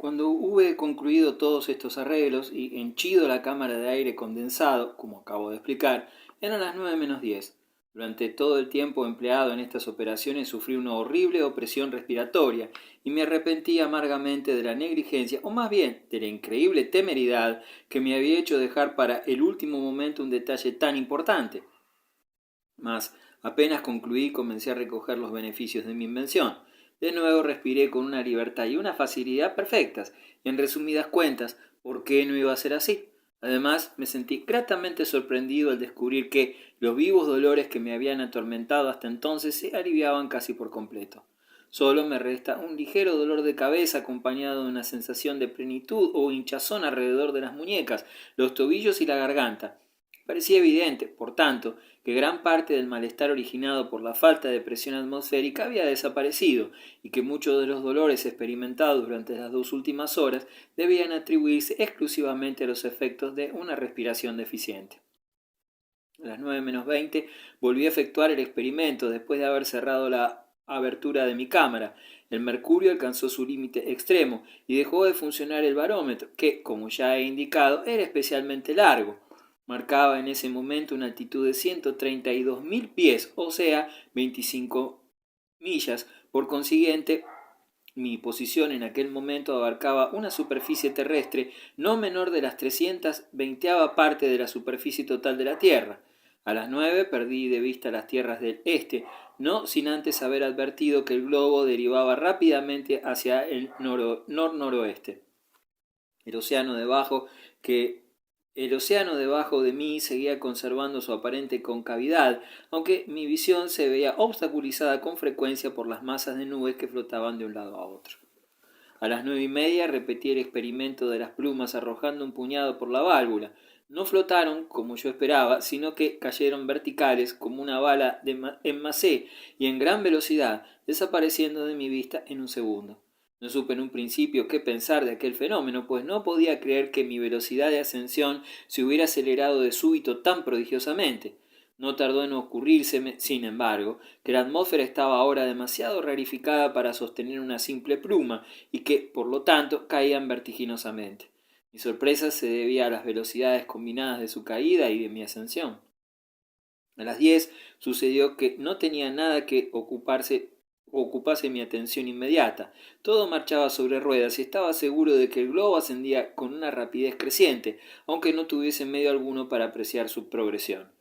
Cuando hube concluido todos estos arreglos y henchido la cámara de aire condensado, como acabo de explicar, eran las 9 menos 10. Durante todo el tiempo empleado en estas operaciones sufrí una horrible opresión respiratoria y me arrepentí amargamente de la negligencia, o más bien de la increíble temeridad que me había hecho dejar para el último momento un detalle tan importante. Mas apenas concluí comencé a recoger los beneficios de mi invención. De nuevo respiré con una libertad y una facilidad perfectas, y en resumidas cuentas, ¿por qué no iba a ser así? Además, me sentí gratamente sorprendido al descubrir que los vivos dolores que me habían atormentado hasta entonces se aliviaban casi por completo. Solo me resta un ligero dolor de cabeza acompañado de una sensación de plenitud o hinchazón alrededor de las muñecas, los tobillos y la garganta. Parecía evidente, por tanto, que gran parte del malestar originado por la falta de presión atmosférica había desaparecido y que muchos de los dolores experimentados durante las 2 últimas horas debían atribuirse exclusivamente a los efectos de una respiración deficiente. A las 9 menos 20 volví a efectuar el experimento después de haber cerrado la abertura de mi cámara. El mercurio alcanzó su límite extremo y dejó de funcionar el barómetro, que, como ya he indicado, era especialmente largo. Marcaba en ese momento una altitud de 132.000 pies, o sea, 25 millas. Por consiguiente, mi posición en aquel momento abarcaba una superficie terrestre no menor de las 320ª parte de la superficie total de la Tierra. A las 9 perdí de vista las tierras del este, no sin antes haber advertido que el globo derivaba rápidamente hacia el nor-noroeste. El océano debajo de mí seguía conservando su aparente concavidad, aunque mi visión se veía obstaculizada con frecuencia por las masas de nubes que flotaban de un lado a otro. A las 9:30 repetí el experimento de las plumas arrojando un puñado por la válvula. No flotaron, como yo esperaba, sino que cayeron verticales como una bala en macé y en gran velocidad, desapareciendo de mi vista en un segundo. No supe en un principio qué pensar de aquel fenómeno, pues no podía creer que mi velocidad de ascensión se hubiera acelerado de súbito tan prodigiosamente. No tardó en ocurrírseme, sin embargo, que la atmósfera estaba ahora demasiado rarificada para sostener una simple pluma y que, por lo tanto, caían vertiginosamente. Mi sorpresa se debía a las velocidades combinadas de su caída y de mi ascensión. A las 10 sucedió que no tenía nada que ocupase mi atención inmediata. Todo marchaba sobre ruedas y estaba seguro de que el globo ascendía con una rapidez creciente, aunque no tuviese medio alguno para apreciar su progresión.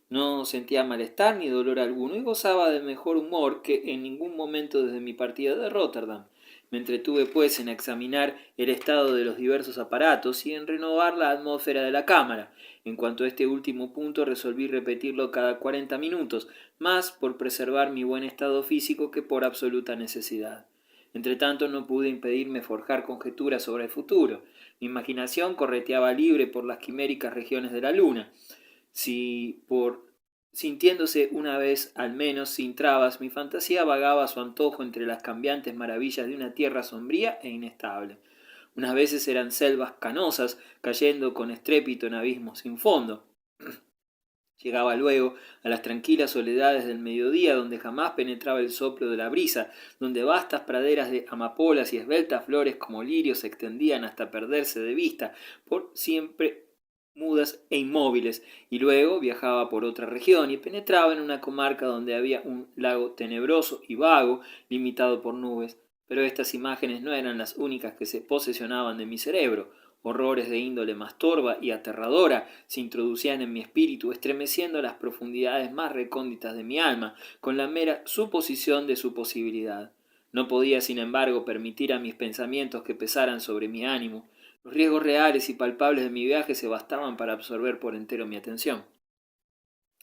No sentía malestar ni dolor alguno y gozaba de mejor humor que en ningún momento desde mi partida de Rotterdam. Me entretuve pues en examinar el estado de los diversos aparatos y en renovar la atmósfera de la cámara. En cuanto a este último punto resolví repetirlo cada 40 minutos, más por preservar mi buen estado físico que por absoluta necesidad. Entretanto no pude impedirme forjar conjeturas sobre el futuro. Mi imaginación correteaba libre por las quiméricas regiones de la luna. Si por sintiéndose una vez al menos sin trabas, mi fantasía vagaba a su antojo entre las cambiantes maravillas de una tierra sombría e inestable. Unas veces eran selvas canosas, cayendo con estrépito en abismos sin fondo. Llegaba luego a las tranquilas soledades del mediodía, donde jamás penetraba el soplo de la brisa, donde vastas praderas de amapolas y esbeltas flores como lirios se extendían hasta perderse de vista, por siempre mudas e inmóviles, y luego viajaba por otra región y penetraba en una comarca donde había un lago tenebroso y vago, limitado por nubes. Pero estas imágenes no eran las únicas que se posesionaban de mi cerebro. Horrores de índole más torva y aterradora se introducían en mi espíritu, estremeciendo las profundidades más recónditas de mi alma, con la mera suposición de su posibilidad. No podía, sin embargo, permitir a mis pensamientos que pesaran sobre mi ánimo. Los riesgos reales y palpables de mi viaje se bastaban para absorber por entero mi atención.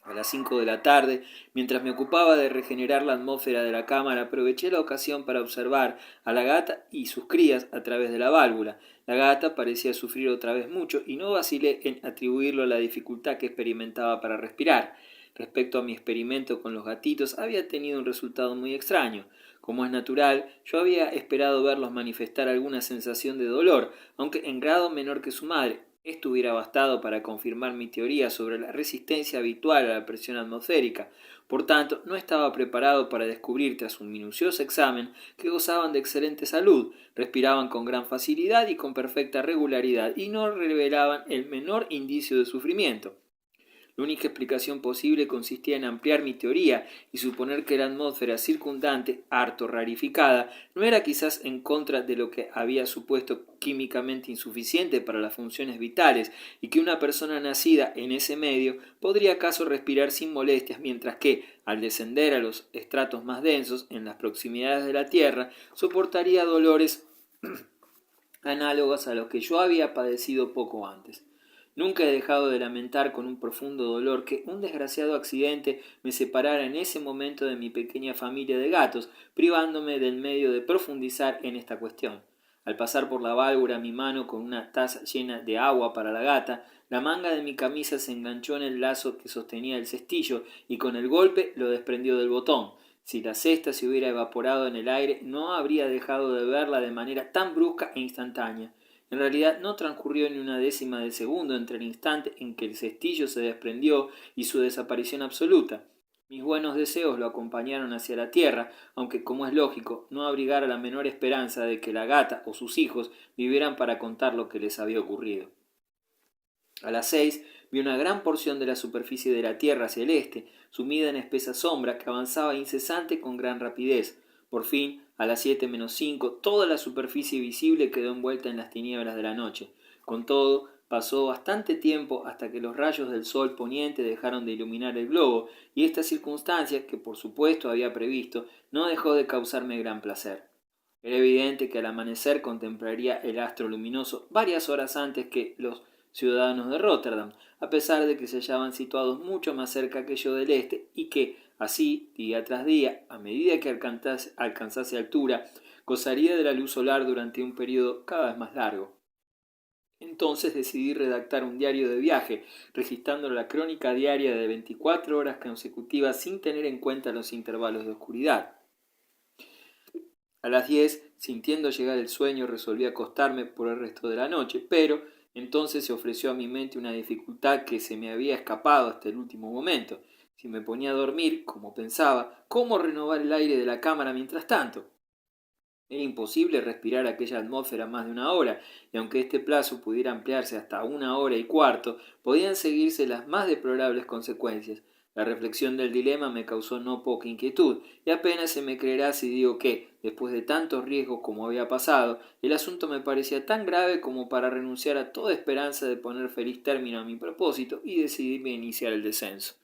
A las 5 de la tarde, mientras me ocupaba de regenerar la atmósfera de la cámara, aproveché la ocasión para observar a la gata y sus crías a través de la válvula. La gata parecía sufrir otra vez mucho y no vacilé en atribuirlo a la dificultad que experimentaba para respirar. Respecto a mi experimento con los gatitos, había tenido un resultado muy extraño. Como es natural, yo había esperado verlos manifestar alguna sensación de dolor, aunque en grado menor que su madre. Esto hubiera bastado para confirmar mi teoría sobre la resistencia habitual a la presión atmosférica, Por tanto, no estaba preparado para descubrir tras un minucioso examen que gozaban de excelente salud, respiraban con gran facilidad y con perfecta regularidad, y no revelaban el menor indicio de sufrimiento. La única explicación posible consistía en ampliar mi teoría y suponer que la atmósfera circundante, harto rarificada, no era quizás en contra de lo que había supuesto químicamente insuficiente para las funciones vitales, y que una persona nacida en ese medio podría acaso respirar sin molestias, mientras que, al descender a los estratos más densos, en las proximidades de la Tierra, soportaría dolores análogos a los que yo había padecido poco antes. Nunca he dejado de lamentar con un profundo dolor que un desgraciado accidente me separara en ese momento de mi pequeña familia de gatos, privándome del medio de profundizar en esta cuestión. Al pasar por la válvula mi mano con una taza llena de agua para la gata, la manga de mi camisa se enganchó en el lazo que sostenía el cestillo y con el golpe lo desprendió del botón. Si la cesta se hubiera evaporado en el aire, no habría dejado de verla de manera tan brusca e instantánea. En realidad no transcurrió ni una décima de segundo entre el instante en que el cestillo se desprendió y su desaparición absoluta. Mis buenos deseos lo acompañaron hacia la tierra, aunque, como es lógico, no abrigara la menor esperanza de que la gata o sus hijos vivieran para contar lo que les había ocurrido. A las 6 vi una gran porción de la superficie de la tierra hacia el este, sumida en espesa sombra que avanzaba incesante con gran rapidez. Por fin, a las 7 menos 5, toda la superficie visible quedó envuelta en las tinieblas de la noche. Con todo, pasó bastante tiempo hasta que los rayos del sol poniente dejaron de iluminar el globo, y esta circunstancia, que por supuesto había previsto, no dejó de causarme gran placer. Era evidente que al amanecer contemplaría el astro luminoso varias horas antes que los ciudadanos de Rotterdam, a pesar de que se hallaban situados mucho más cerca que yo del este, y que, así, día tras día, a medida que alcanzase altura, gozaría de la luz solar durante un periodo cada vez más largo. Entonces decidí redactar un diario de viaje, registrando la crónica diaria de 24 horas consecutivas sin tener en cuenta los intervalos de oscuridad. A las 10, sintiendo llegar el sueño, resolví acostarme por el resto de la noche, pero entonces se ofreció a mi mente una dificultad que se me había escapado hasta el último momento. Si me ponía a dormir, como pensaba, ¿cómo renovar el aire de la cámara mientras tanto? Era imposible respirar aquella atmósfera más de una hora, y aunque este plazo pudiera ampliarse hasta 1 hora y cuarto, podían seguirse las más deplorables consecuencias. La reflexión del dilema me causó no poca inquietud, y apenas se me creerá si digo que, después de tantos riesgos como había pasado, el asunto me parecía tan grave como para renunciar a toda esperanza de poner feliz término a mi propósito y decidirme a iniciar el descenso.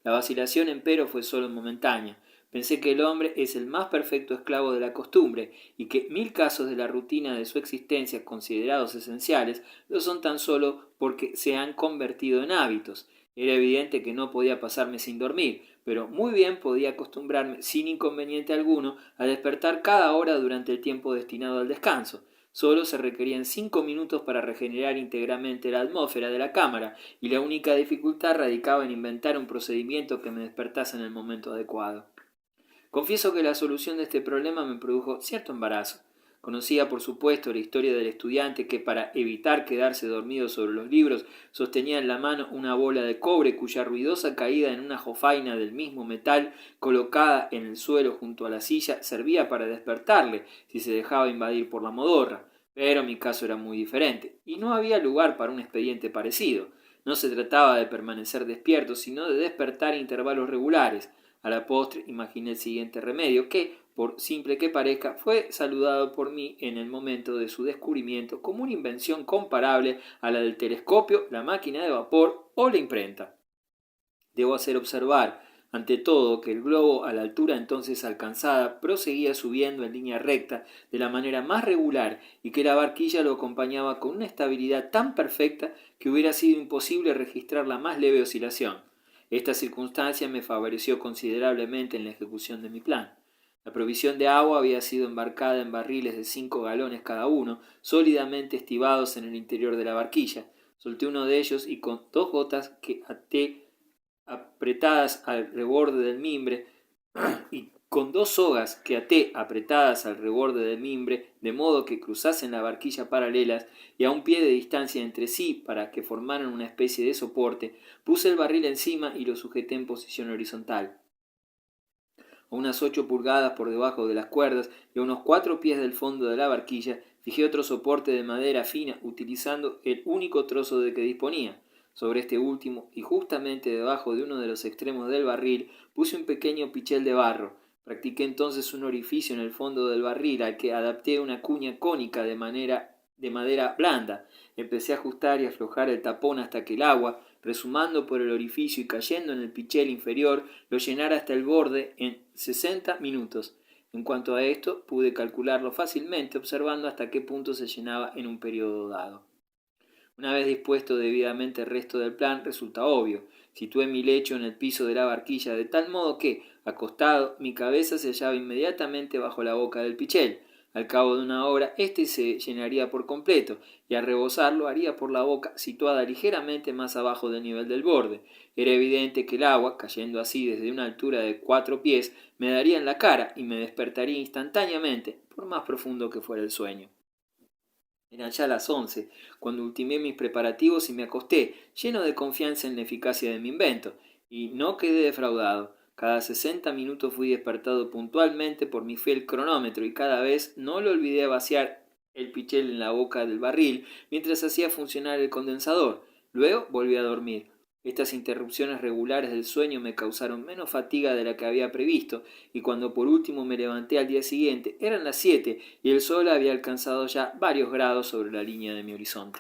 La vacilación, empero, fue sólo momentánea. Pensé que el hombre es el más perfecto esclavo de la costumbre, y que 1000 casos de la rutina de su existencia considerados esenciales lo son tan solo porque se han convertido en hábitos. Era evidente que no podía pasarme sin dormir, pero muy bien podía acostumbrarme sin inconveniente alguno a despertar cada hora durante el tiempo destinado al descanso. Solo se requerían 5 minutos para regenerar íntegramente la atmósfera de la cámara, y la única dificultad radicaba en inventar un procedimiento que me despertase en el momento adecuado. Confieso que la solución de este problema me produjo cierto embarazo. Conocía, por supuesto, la historia del estudiante que, para evitar quedarse dormido sobre los libros, sostenía en la mano una bola de cobre cuya ruidosa caída en una jofaina del mismo metal, colocada en el suelo junto a la silla, servía para despertarle si se dejaba invadir por la modorra. Pero mi caso era muy diferente, y no había lugar para un expediente parecido. No se trataba de permanecer despierto, sino de despertar a intervalos regulares. A la postre imaginé el siguiente remedio, que, por simple que parezca, fue saludado por mí en el momento de su descubrimiento como una invención comparable a la del telescopio, la máquina de vapor o la imprenta. Debo hacer observar, ante todo, que el globo, a la altura entonces alcanzada, proseguía subiendo en línea recta de la manera más regular, y que la barquilla lo acompañaba con una estabilidad tan perfecta que hubiera sido imposible registrar la más leve oscilación. Esta circunstancia me favoreció considerablemente en la ejecución de mi plan. La provisión de agua había sido embarcada en barriles de 5 galones cada uno, sólidamente estivados en el interior de la barquilla. Solté uno de ellos y, con 2 gotas que até apretadas al reborde del mimbre y con 2 sogas que até apretadas al reborde del mimbre, de modo que cruzasen la barquilla paralelas y a un pie de distancia entre sí para que formaran una especie de soporte, puse el barril encima y lo sujeté en posición horizontal. A unas 8 pulgadas por debajo de las cuerdas y a unos 4 pies del fondo de la barquilla, fijé otro soporte de madera fina utilizando el único trozo de que disponía. Sobre este último, y justamente debajo de uno de los extremos del barril, puse un pequeño pichel de barro. Practiqué entonces un orificio en el fondo del barril al que adapté una cuña cónica de madera blanda. Empecé a ajustar y aflojar el tapón hasta que el agua, resumando por el orificio y cayendo en el pichel inferior, lo llenara hasta el borde en 60 minutos. En cuanto a esto, pude calcularlo fácilmente observando hasta qué punto se llenaba en un periodo dado. Una vez dispuesto debidamente el resto del plan, resulta obvio. Situé mi lecho en el piso de la barquilla de tal modo que, acostado, mi cabeza se hallaba inmediatamente bajo la boca del pichel. Al cabo de una hora, éste se llenaría por completo, y al rebosarlo haría por la boca situada ligeramente más abajo del nivel del borde. Era evidente que el agua, cayendo así desde una altura de 4 pies, me daría en la cara y me despertaría instantáneamente, por más profundo que fuera el sueño. Eran ya las 11, cuando ultimé mis preparativos y me acosté, lleno de confianza en la eficacia de mi invento, y no quedé defraudado. Cada 60 minutos fui despertado puntualmente por mi fiel cronómetro y cada vez no lo olvidé vaciar el pichel en la boca del barril mientras hacía funcionar el condensador. Luego volví a dormir. Estas interrupciones regulares del sueño me causaron menos fatiga de la que había previsto, y cuando por último me levanté al día siguiente eran las 7 y el sol había alcanzado ya varios grados sobre la línea de mi horizonte.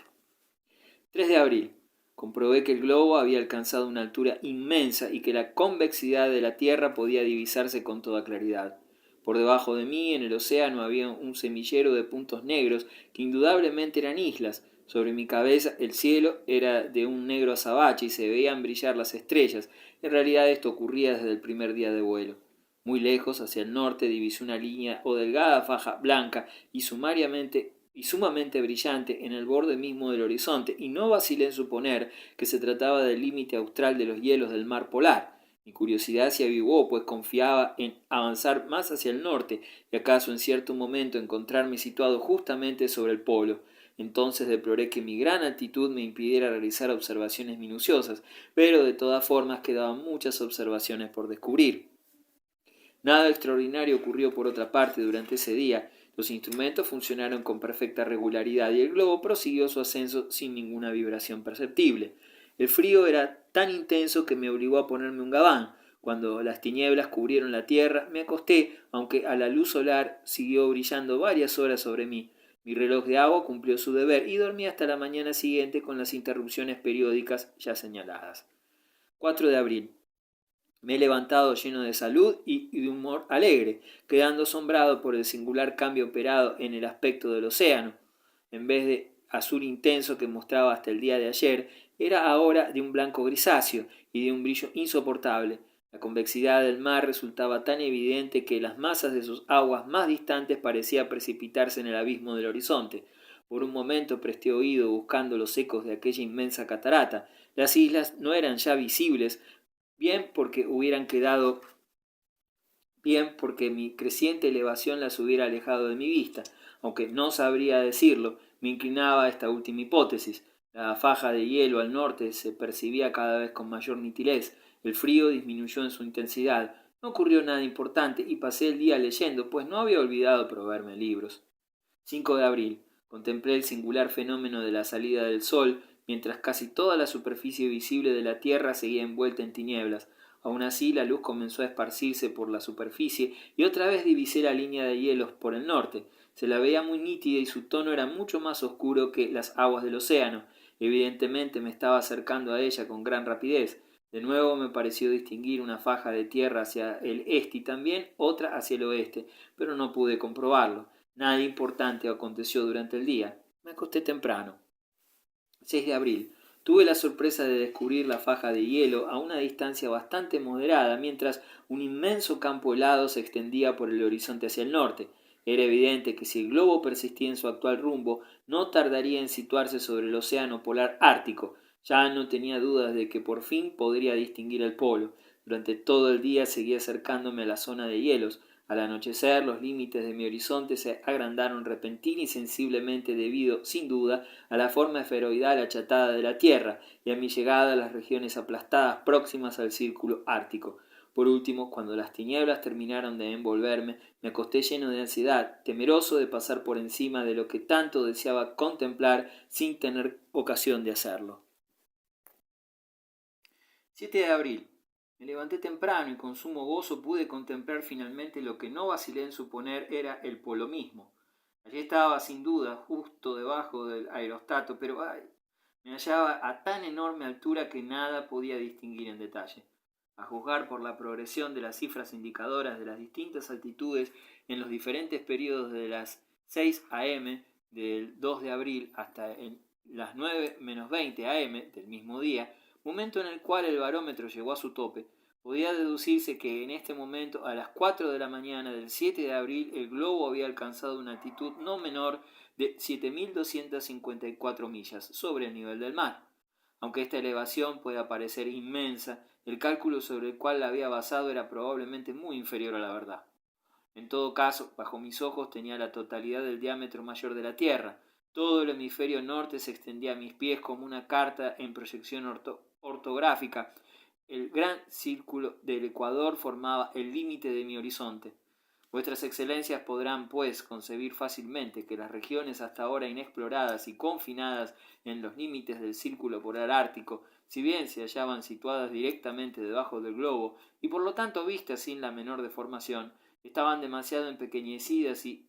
3 de abril. Comprobé que el globo había alcanzado una altura inmensa y que la convexidad de la Tierra podía divisarse con toda claridad. Por debajo de mí, en el océano, había un semillero de puntos negros que indudablemente eran islas. Sobre mi cabeza el cielo era de un negro azabache y se veían brillar las estrellas. En realidad esto ocurría desde el primer día de vuelo. Muy lejos, hacia el norte, divisé una línea o delgada faja blanca y sumamente brillante en el borde mismo del horizonte, y no vacilé en suponer que se trataba del límite austral de los hielos del mar polar. Mi curiosidad se avivó, pues confiaba en avanzar más hacia el norte y acaso en cierto momento encontrarme situado justamente sobre el polo. Entonces deploré que mi gran altitud me impidiera realizar observaciones minuciosas, pero de todas formas quedaban muchas observaciones por descubrir. Nada extraordinario ocurrió por otra parte durante ese día. Los instrumentos funcionaron con perfecta regularidad y el globo prosiguió su ascenso sin ninguna vibración perceptible. El frío era tan intenso que me obligó a ponerme un gabán. Cuando las tinieblas cubrieron la tierra, me acosté, aunque a la luz solar siguió brillando varias horas sobre mí. Mi reloj de agua cumplió su deber y dormí hasta la mañana siguiente con las interrupciones periódicas ya señaladas. 4 de abril. Me he levantado lleno de salud y de humor alegre, quedando asombrado por el singular cambio operado en el aspecto del océano. En vez de azul intenso que mostraba hasta el día de ayer, era ahora de un blanco grisáceo y de un brillo insoportable. La convexidad del mar resultaba tan evidente que las masas de sus aguas más distantes parecían precipitarse en el abismo del horizonte. Por un momento presté oído buscando los ecos de aquella inmensa catarata. Las islas no eran ya visibles, bien porque mi creciente elevación las hubiera alejado de mi vista, aunque no sabría decirlo, me inclinaba a esta última hipótesis. La faja de hielo al norte se percibía cada vez con mayor nitidez, el frío disminuyó en su intensidad, no ocurrió nada importante y pasé el día leyendo, pues no había olvidado proveerme libros. 5 de abril. Contemplé el singular fenómeno de la salida del sol, mientras casi toda la superficie visible de la Tierra seguía envuelta en tinieblas. Aun así, la luz comenzó a esparcirse por la superficie y otra vez divisé la línea de hielos por el norte. Se la veía muy nítida y su tono era mucho más oscuro que las aguas del océano. Evidentemente me estaba acercando a ella con gran rapidez. De nuevo me pareció distinguir una faja de tierra hacia el este y también otra hacia el oeste, pero no pude comprobarlo. Nada importante aconteció durante el día. Me acosté temprano. 6 de abril. Tuve la sorpresa de descubrir la faja de hielo a una distancia bastante moderada, mientras un inmenso campo helado se extendía por el horizonte hacia el norte. Era evidente que si el globo persistía en su actual rumbo, no tardaría en situarse sobre el océano polar ártico. Ya no tenía dudas de que por fin podría distinguir el polo. Durante todo el día seguí acercándome a la zona de hielos. Al anochecer, los límites de mi horizonte se agrandaron repentina y sensiblemente debido, sin duda, a la forma esferoidal achatada de la Tierra y a mi llegada a las regiones aplastadas próximas al círculo ártico. Por último, cuando las tinieblas terminaron de envolverme, me acosté lleno de ansiedad, temeroso de pasar por encima de lo que tanto deseaba contemplar sin tener ocasión de hacerlo. 7 de abril. Me levanté temprano y con sumo gozo pude contemplar finalmente lo que no vacilé en suponer era el polo mismo. Allí estaba, sin duda, justo debajo del aerostato, pero me hallaba a tan enorme altura que nada podía distinguir en detalle. A juzgar por la progresión de las cifras indicadoras de las distintas altitudes en los diferentes periodos de las 6 a.m. del 2 de abril hasta en las 9 menos 20 a.m. del mismo día, momento en el cual el barómetro llegó a su tope, podía deducirse que en este momento, a las 4 de la mañana del 7 de abril, el globo había alcanzado una altitud no menor de 7.254 millas sobre el nivel del mar. Aunque esta elevación pueda parecer inmensa, el cálculo sobre el cual la había basado era probablemente muy inferior a la verdad. En todo caso, bajo mis ojos tenía la totalidad del diámetro mayor de la Tierra. Todo el hemisferio norte se extendía a mis pies como una carta en proyección ortográfica. El gran círculo del ecuador formaba el límite de mi horizonte. Vuestras excelencias podrán, pues, concebir fácilmente que las regiones hasta ahora inexploradas y confinadas en los límites del círculo polar ártico, si bien se hallaban situadas directamente debajo del globo y por lo tanto vistas sin la menor deformación, estaban demasiado empequeñecidas y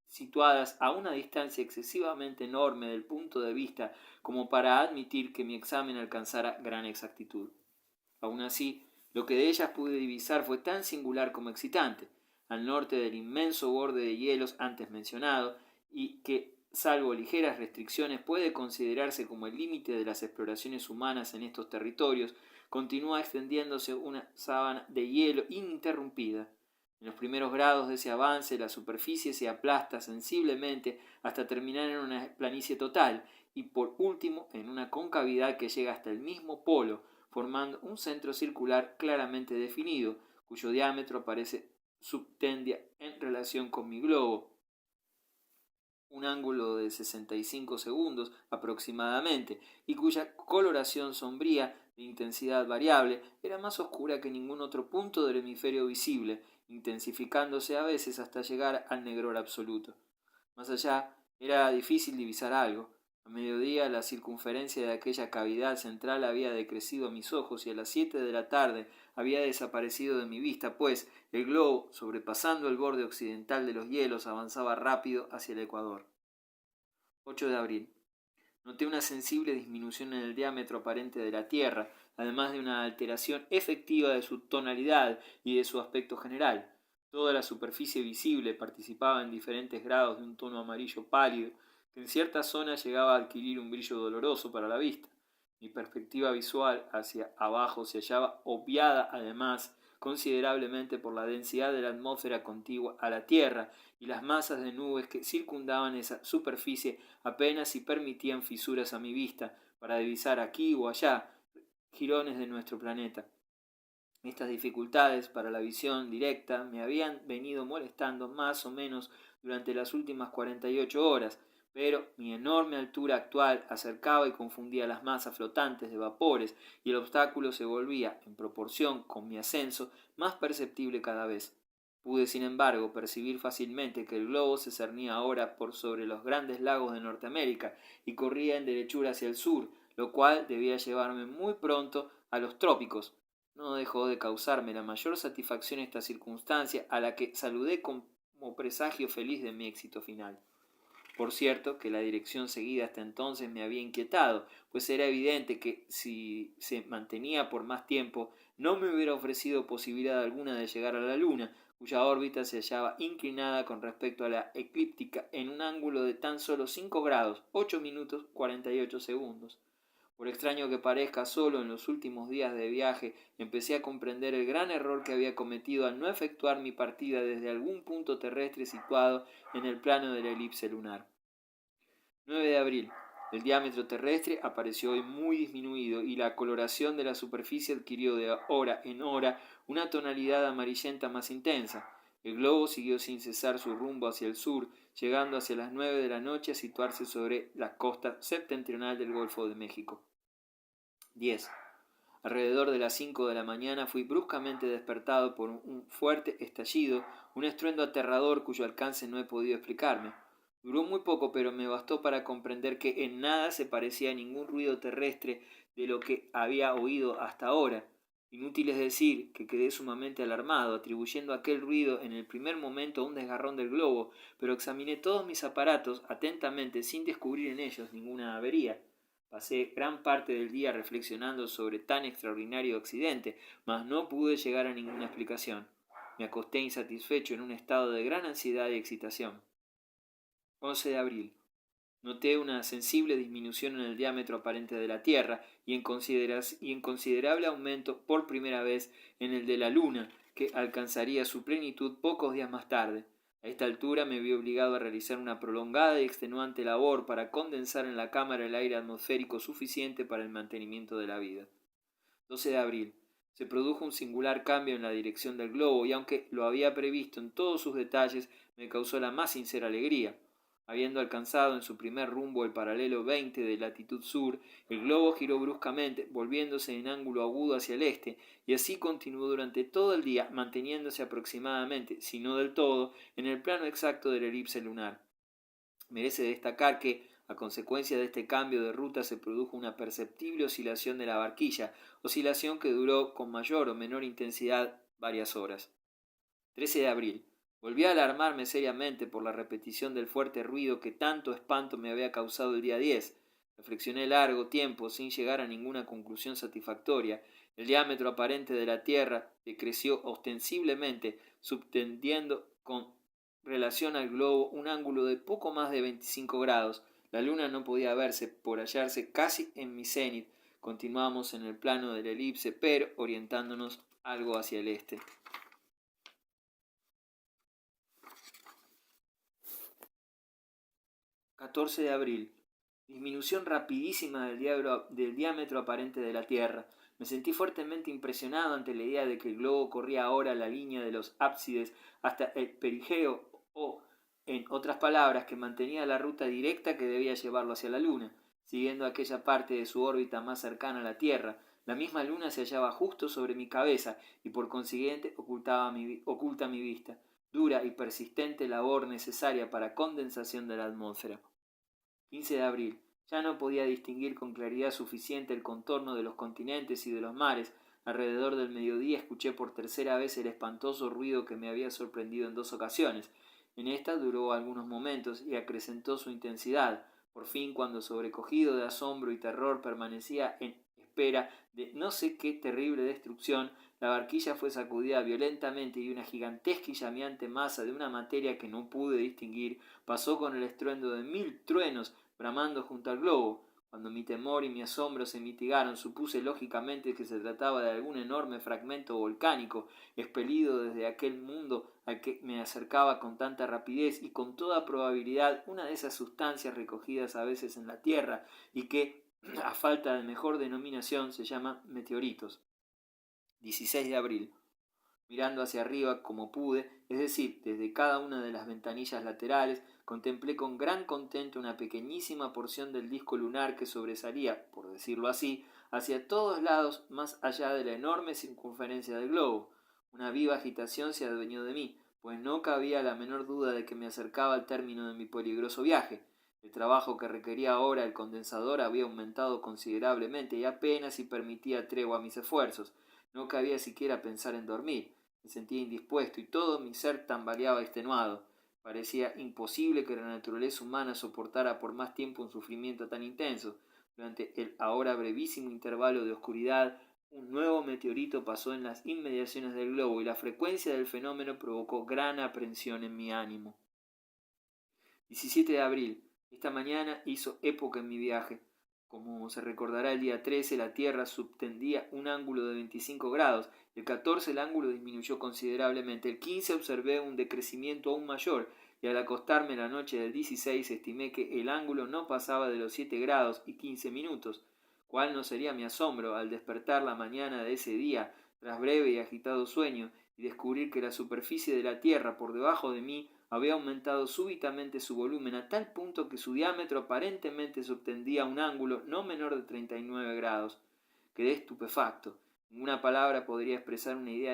situadas a una distancia excesivamente enorme del punto de vista como para admitir que mi examen alcanzara gran exactitud. Aun así, lo que de ellas pude divisar fue tan singular como excitante, al norte del inmenso borde de hielos antes mencionado, y que, salvo ligeras restricciones, puede considerarse como el límite de las exploraciones humanas en estos territorios, continúa extendiéndose una sábana de hielo ininterrumpida. En los primeros grados de ese avance, la superficie se aplasta sensiblemente hasta terminar en una planicie total, y por último en una concavidad que llega hasta el mismo polo, formando un centro circular claramente definido, cuyo diámetro parece subtendia en relación con mi globo, un ángulo de 65 segundos aproximadamente, y cuya coloración sombría de intensidad variable era más oscura que ningún otro punto del hemisferio visible, intensificándose a veces hasta llegar al negror absoluto. Más allá era difícil divisar algo. A mediodía la circunferencia de aquella cavidad central había decrecido a mis ojos y a las 7 de la tarde había desaparecido de mi vista, pues el globo, sobrepasando el borde occidental de los hielos, avanzaba rápido hacia el ecuador. 8 de abril. Noté una sensible disminución en el diámetro aparente de la Tierra, además de una alteración efectiva de su tonalidad y de su aspecto general. Toda la superficie visible participaba en diferentes grados de un tono amarillo pálido, que en ciertas zonas llegaba a adquirir un brillo doloroso para la vista. Mi perspectiva visual hacia abajo se hallaba obviada, además, considerablemente por la densidad de la atmósfera contigua a la Tierra y las masas de nubes que circundaban esa superficie apenas si permitían fisuras a mi vista para divisar aquí o allá jirones de nuestro planeta. Estas dificultades para la visión directa me habían venido molestando más o menos durante las últimas 48 horas, pero mi enorme altura actual acercaba y confundía las masas flotantes de vapores y el obstáculo se volvía, en proporción con mi ascenso, más perceptible cada vez. Pude, sin embargo, percibir fácilmente que el globo se cernía ahora por sobre los grandes lagos de Norteamérica y corría en derechura hacia el sur, lo cual debía llevarme muy pronto a los trópicos. No dejó de causarme la mayor satisfacción esta circunstancia, a la que saludé como presagio feliz de mi éxito final. Por cierto que la dirección seguida hasta entonces me había inquietado, pues era evidente que si se mantenía por más tiempo no me hubiera ofrecido posibilidad alguna de llegar a la Luna, cuya órbita se hallaba inclinada con respecto a la eclíptica en un ángulo de tan solo 5 grados, 8 minutos 48 segundos. Por extraño que parezca, solo en los últimos días de viaje empecé a comprender el gran error que había cometido al no efectuar mi partida desde algún punto terrestre situado en el plano de la elipse lunar. 9 de abril. El diámetro terrestre apareció hoy muy disminuido y la coloración de la superficie adquirió de hora en hora una tonalidad amarillenta más intensa. El globo siguió sin cesar su rumbo hacia el sur, llegando hacia las 9 de la noche a situarse sobre la costa septentrional del Golfo de México. 10. Alrededor de las 5 de la mañana fui bruscamente despertado por un fuerte estallido, un estruendo aterrador cuyo alcance no he podido explicarme. Duró muy poco, pero me bastó para comprender que en nada se parecía a ningún ruido terrestre de lo que había oído hasta ahora. Inútil es decir que quedé sumamente alarmado, atribuyendo aquel ruido en el primer momento a un desgarrón del globo, pero examiné todos mis aparatos atentamente sin descubrir en ellos ninguna avería. Pasé gran parte del día reflexionando sobre tan extraordinario accidente, mas no pude llegar a ninguna explicación. Me acosté insatisfecho en un estado de gran ansiedad y excitación. 11 de abril. Noté una sensible disminución en el diámetro aparente de la Tierra y en considerable aumento por primera vez en el de la Luna, que alcanzaría su plenitud pocos días más tarde. A esta altura me vi obligado a realizar una prolongada y extenuante labor para condensar en la cámara el aire atmosférico suficiente para el mantenimiento de la vida. 12 de abril. Se produjo un singular cambio en la dirección del globo y aunque lo había previsto en todos sus detalles, me causó la más sincera alegría. Habiendo alcanzado en su primer rumbo el paralelo 20 de latitud sur, el globo giró bruscamente, volviéndose en ángulo agudo hacia el este, y así continuó durante todo el día, manteniéndose aproximadamente, si no del todo, en el plano exacto de la elipse lunar. Merece destacar que, a consecuencia de este cambio de ruta, se produjo una perceptible oscilación de la barquilla, oscilación que duró con mayor o menor intensidad varias horas. 13 de abril. Volví a alarmarme seriamente por la repetición del fuerte ruido que tanto espanto me había causado el día 10. Reflexioné largo tiempo sin llegar a ninguna conclusión satisfactoria. El diámetro aparente de la Tierra decreció ostensiblemente, subtendiendo con relación al globo un ángulo de poco más de 25 grados. La luna no podía verse por hallarse casi en mi cenit. Continuamos en el plano de la elipse, pero orientándonos algo hacia el este. 14 de abril. Disminución rapidísima del diámetro aparente de la Tierra. Me sentí fuertemente impresionado ante la idea de que el globo corría ahora la línea de los ábsides hasta el perigeo o, en otras palabras, que mantenía la ruta directa que debía llevarlo hacia la Luna, siguiendo aquella parte de su órbita más cercana a la Tierra. La misma Luna se hallaba justo sobre mi cabeza y por consiguiente oculta mi vista. Dura y persistente labor necesaria para condensación de la atmósfera. 15 de abril. Ya no podía distinguir con claridad suficiente el contorno de los continentes y de los mares. Alrededor del mediodía escuché por tercera vez el espantoso ruido que me había sorprendido en 2 ocasiones. En esta duró algunos momentos y acrecentó su intensidad. Por fin, cuando sobrecogido de asombro y terror permanecía en espera de no sé qué terrible destrucción, la barquilla fue sacudida violentamente y una gigantesca y llameante masa de una materia que no pude distinguir pasó con el estruendo de 1000 truenos bramando junto al globo. Cuando mi temor y mi asombro se mitigaron, supuse lógicamente que se trataba de algún enorme fragmento volcánico, expelido desde aquel mundo al que me acercaba con tanta rapidez y con toda probabilidad una de esas sustancias recogidas a veces en la Tierra y que, a falta de mejor denominación, se llaman meteoritos. 16 de abril. Mirando hacia arriba como pude, es decir, desde cada una de las ventanillas laterales, contemplé con gran contento una pequeñísima porción del disco lunar que sobresalía, por decirlo así, hacia todos lados más allá de la enorme circunferencia del globo. Una viva agitación se adueñó de mí, pues no cabía la menor duda de que me acercaba al término de mi peligroso viaje. El trabajo que requería ahora el condensador había aumentado considerablemente y apenas si permitía tregua a mis esfuerzos. No cabía siquiera pensar en dormir. Me sentía indispuesto y todo mi ser tambaleaba extenuado. Parecía imposible que la naturaleza humana soportara por más tiempo un sufrimiento tan intenso. Durante el ahora brevísimo intervalo de oscuridad, un nuevo meteorito pasó en las inmediaciones del globo y la frecuencia del fenómeno provocó gran aprensión en mi ánimo. 17 de abril. Esta mañana hizo época en mi viaje. Como se recordará, el día 13 la Tierra subtendía un ángulo de 25 grados, el 14 el ángulo disminuyó considerablemente, el 15 observé un decrecimiento aún mayor, y al acostarme la noche del 16 estimé que el ángulo no pasaba de los 7 grados y 15 minutos. ¿Cuál no sería mi asombro al despertar la mañana de ese día, tras breve y agitado sueño, y descubrir que la superficie de la Tierra por debajo de mí había aumentado súbitamente su volumen a tal punto que su diámetro aparentemente subtendía un ángulo no menor de 39 grados. Quedé estupefacto. Ninguna palabra podría expresar una idea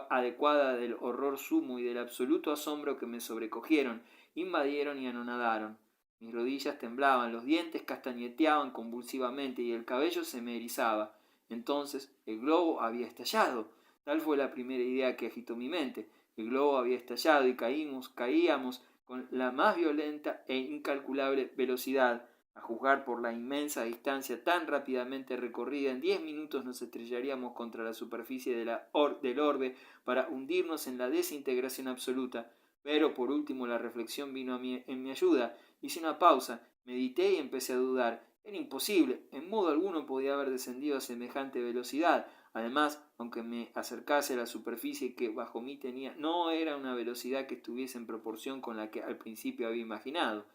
adecuada del horror sumo y del absoluto asombro que me sobrecogieron, invadieron y anonadaron. Mis rodillas temblaban, los dientes castañeteaban convulsivamente y el cabello se me erizaba. Entonces el globo había estallado. Tal fue la primera idea que agitó mi mente. El globo había estallado y caíamos con la más violenta e incalculable velocidad. A juzgar por la inmensa distancia tan rápidamente recorrida, en 10 minutos nos estrellaríamos contra la superficie del orbe para hundirnos en la desintegración absoluta. Pero por último la reflexión vino en mi ayuda. Hice una pausa, medité y empecé a dudar. Era imposible, en modo alguno podía haber descendido a semejante velocidad. Además, aunque me acercase a la superficie que bajo mí tenía, no era una velocidad que estuviese en proporción con la que al principio había imaginado.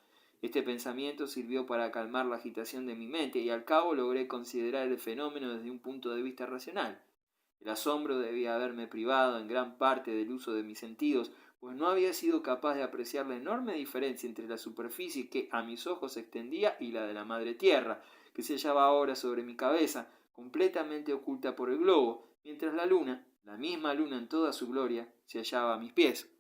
Este pensamiento sirvió para calmar la agitación de mi mente y al cabo logré considerar el fenómeno desde un punto de vista racional. El asombro debía haberme privado en gran parte del uso de mis sentidos, pues no había sido capaz de apreciar la enorme diferencia entre la superficie que a mis ojos se extendía y la de la madre tierra, que se hallaba ahora sobre mi cabeza, completamente oculta por el globo, mientras la luna, la misma luna en toda su gloria, se hallaba a mis pies.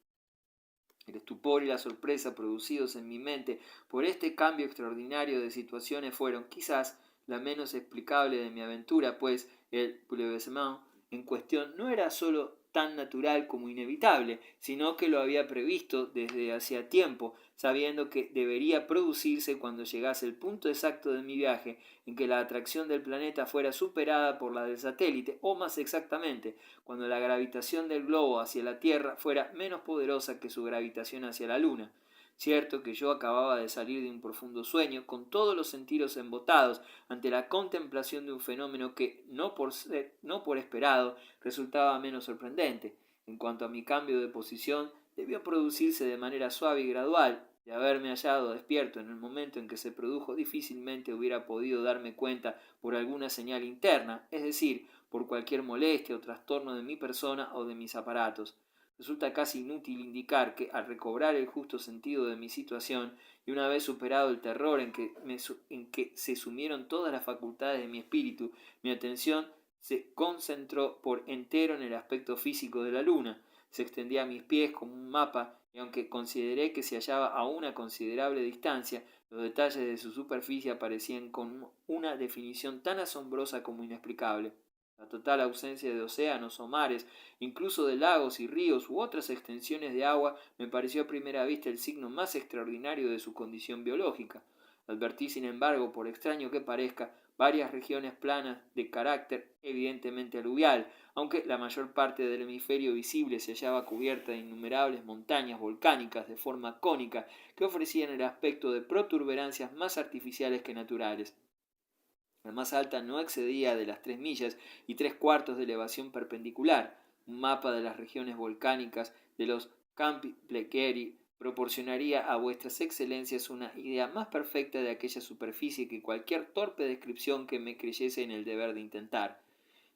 El estupor y la sorpresa producidos en mi mente por este cambio extraordinario de situaciones fueron, quizás, la menos explicable de mi aventura, pues el bouleversement en cuestión no era sólo tan natural como inevitable, sino que lo había previsto desde hacía tiempo, sabiendo que debería producirse cuando llegase el punto exacto de mi viaje, en que la atracción del planeta fuera superada por la del satélite, o más exactamente, cuando la gravitación del globo hacia la Tierra fuera menos poderosa que su gravitación hacia la Luna. Cierto que yo acababa de salir de un profundo sueño, con todos los sentidos embotados ante la contemplación de un fenómeno que, no por esperado, resultaba menos sorprendente. En cuanto a mi cambio de posición, debió producirse de manera suave y gradual. De haberme hallado despierto en el momento en que se produjo, difícilmente hubiera podido darme cuenta por alguna señal interna, es decir, por cualquier molestia o trastorno de mi persona o de mis aparatos. Resulta casi inútil indicar que, al recobrar el justo sentido de mi situación, y una vez superado el terror en que se sumieron todas las facultades de mi espíritu, mi atención se concentró por entero en el aspecto físico de la luna. Se extendía a mis pies como un mapa, y aunque consideré que se hallaba a una considerable distancia, los detalles de su superficie aparecían con una definición tan asombrosa como inexplicable. La total ausencia de océanos o mares, incluso de lagos y ríos u otras extensiones de agua, me pareció a primera vista el signo más extraordinario de su condición biológica. Advertí, sin embargo, por extraño que parezca, varias regiones planas de carácter evidentemente aluvial, aunque la mayor parte del hemisferio visible se hallaba cubierta de innumerables montañas volcánicas de forma cónica que ofrecían el aspecto de protuberancias más artificiales que naturales. La más alta no excedía de las 3 millas y 3/4 de elevación perpendicular. Un mapa de las regiones volcánicas de los Campi Fleckeri proporcionaría a vuestras excelencias una idea más perfecta de aquella superficie que cualquier torpe descripción que me creyese en el deber de intentar.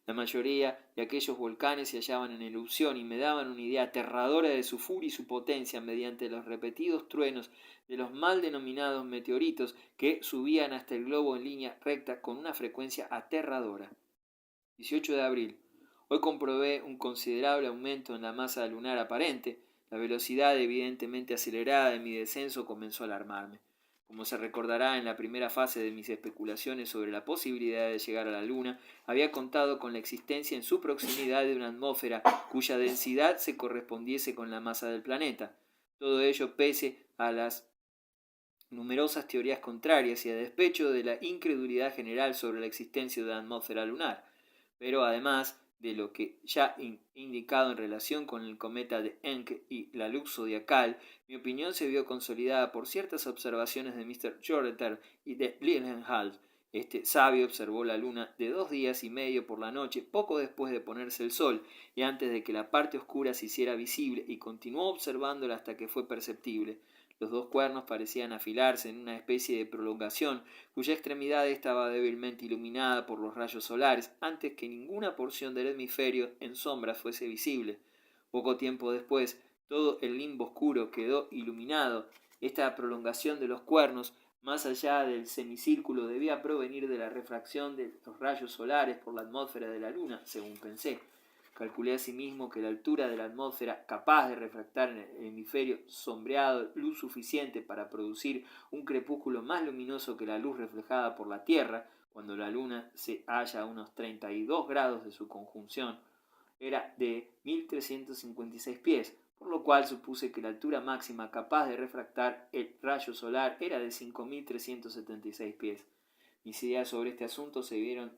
La mayoría de aquellos volcanes se hallaban en erupción y me daban una idea aterradora de su furia y su potencia mediante los repetidos truenos de los mal denominados meteoritos que subían hasta el globo en línea recta con una frecuencia aterradora. 18 de abril. Hoy comprobé un considerable aumento en la masa lunar aparente. La velocidad evidentemente acelerada de mi descenso comenzó a alarmarme. Como se recordará, en la primera fase de mis especulaciones sobre la posibilidad de llegar a la Luna, había contado con la existencia en su proximidad de una atmósfera cuya densidad se correspondiese con la masa del planeta. Todo ello pese a las numerosas teorías contrarias y a despecho de la incredulidad general sobre la existencia de una atmósfera lunar. Pero además de lo que ya he indicado en relación con el cometa de Encke y la luz zodiacal, mi opinión se vio consolidada por ciertas observaciones de Mr. Jordater y de Lilienthal. Este sabio observó la luna de 2 días y medio por la noche, poco después de ponerse el sol, y antes de que la parte oscura se hiciera visible, y continuó observándola hasta que fue perceptible. Los 2 cuernos parecían afilarse en una especie de prolongación, cuya extremidad estaba débilmente iluminada por los rayos solares, antes que ninguna porción del hemisferio en sombras fuese visible. Poco tiempo después, todo el limbo oscuro quedó iluminado. Esta prolongación de los cuernos más allá del semicírculo debía provenir de la refracción de los rayos solares por la atmósfera de la Luna, según pensé. Calculé asimismo que la altura de la atmósfera, capaz de refractar en el hemisferio sombreado luz suficiente para producir un crepúsculo más luminoso que la luz reflejada por la Tierra, cuando la Luna se halla a unos 32 grados de su conjunción, era de 1356 pies, por lo cual supuse que la altura máxima capaz de refractar el rayo solar era de 5376 pies. Mis ideas sobre este asunto se vieron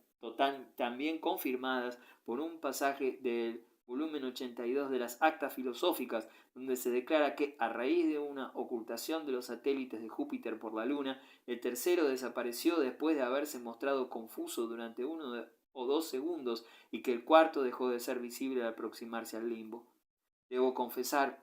también confirmadas por un pasaje del volumen 82 de las Actas Filosóficas, donde se declara que, a raíz de una ocultación de los satélites de Júpiter por la Luna, el tercero desapareció después de haberse mostrado confuso durante 1 o 2 segundos y que el cuarto dejó de ser visible al aproximarse al limbo. Debo confesar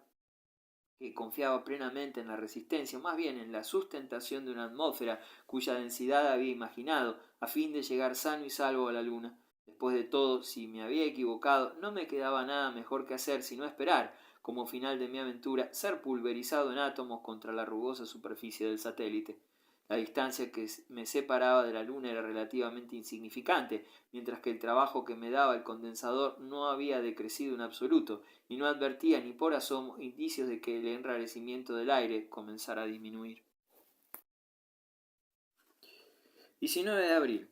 que confiaba plenamente en la resistencia, o más bien en la sustentación de una atmósfera cuya densidad había imaginado, a fin de llegar sano y salvo a la Luna. Después de todo, si me había equivocado, no me quedaba nada mejor que hacer sino esperar, como final de mi aventura, ser pulverizado en átomos contra la rugosa superficie del satélite. La distancia que me separaba de la Luna era relativamente insignificante, mientras que el trabajo que me daba el condensador no había decrecido en absoluto, y no advertía ni por asomo indicios de que el enrarecimiento del aire comenzara a disminuir. 19 de abril.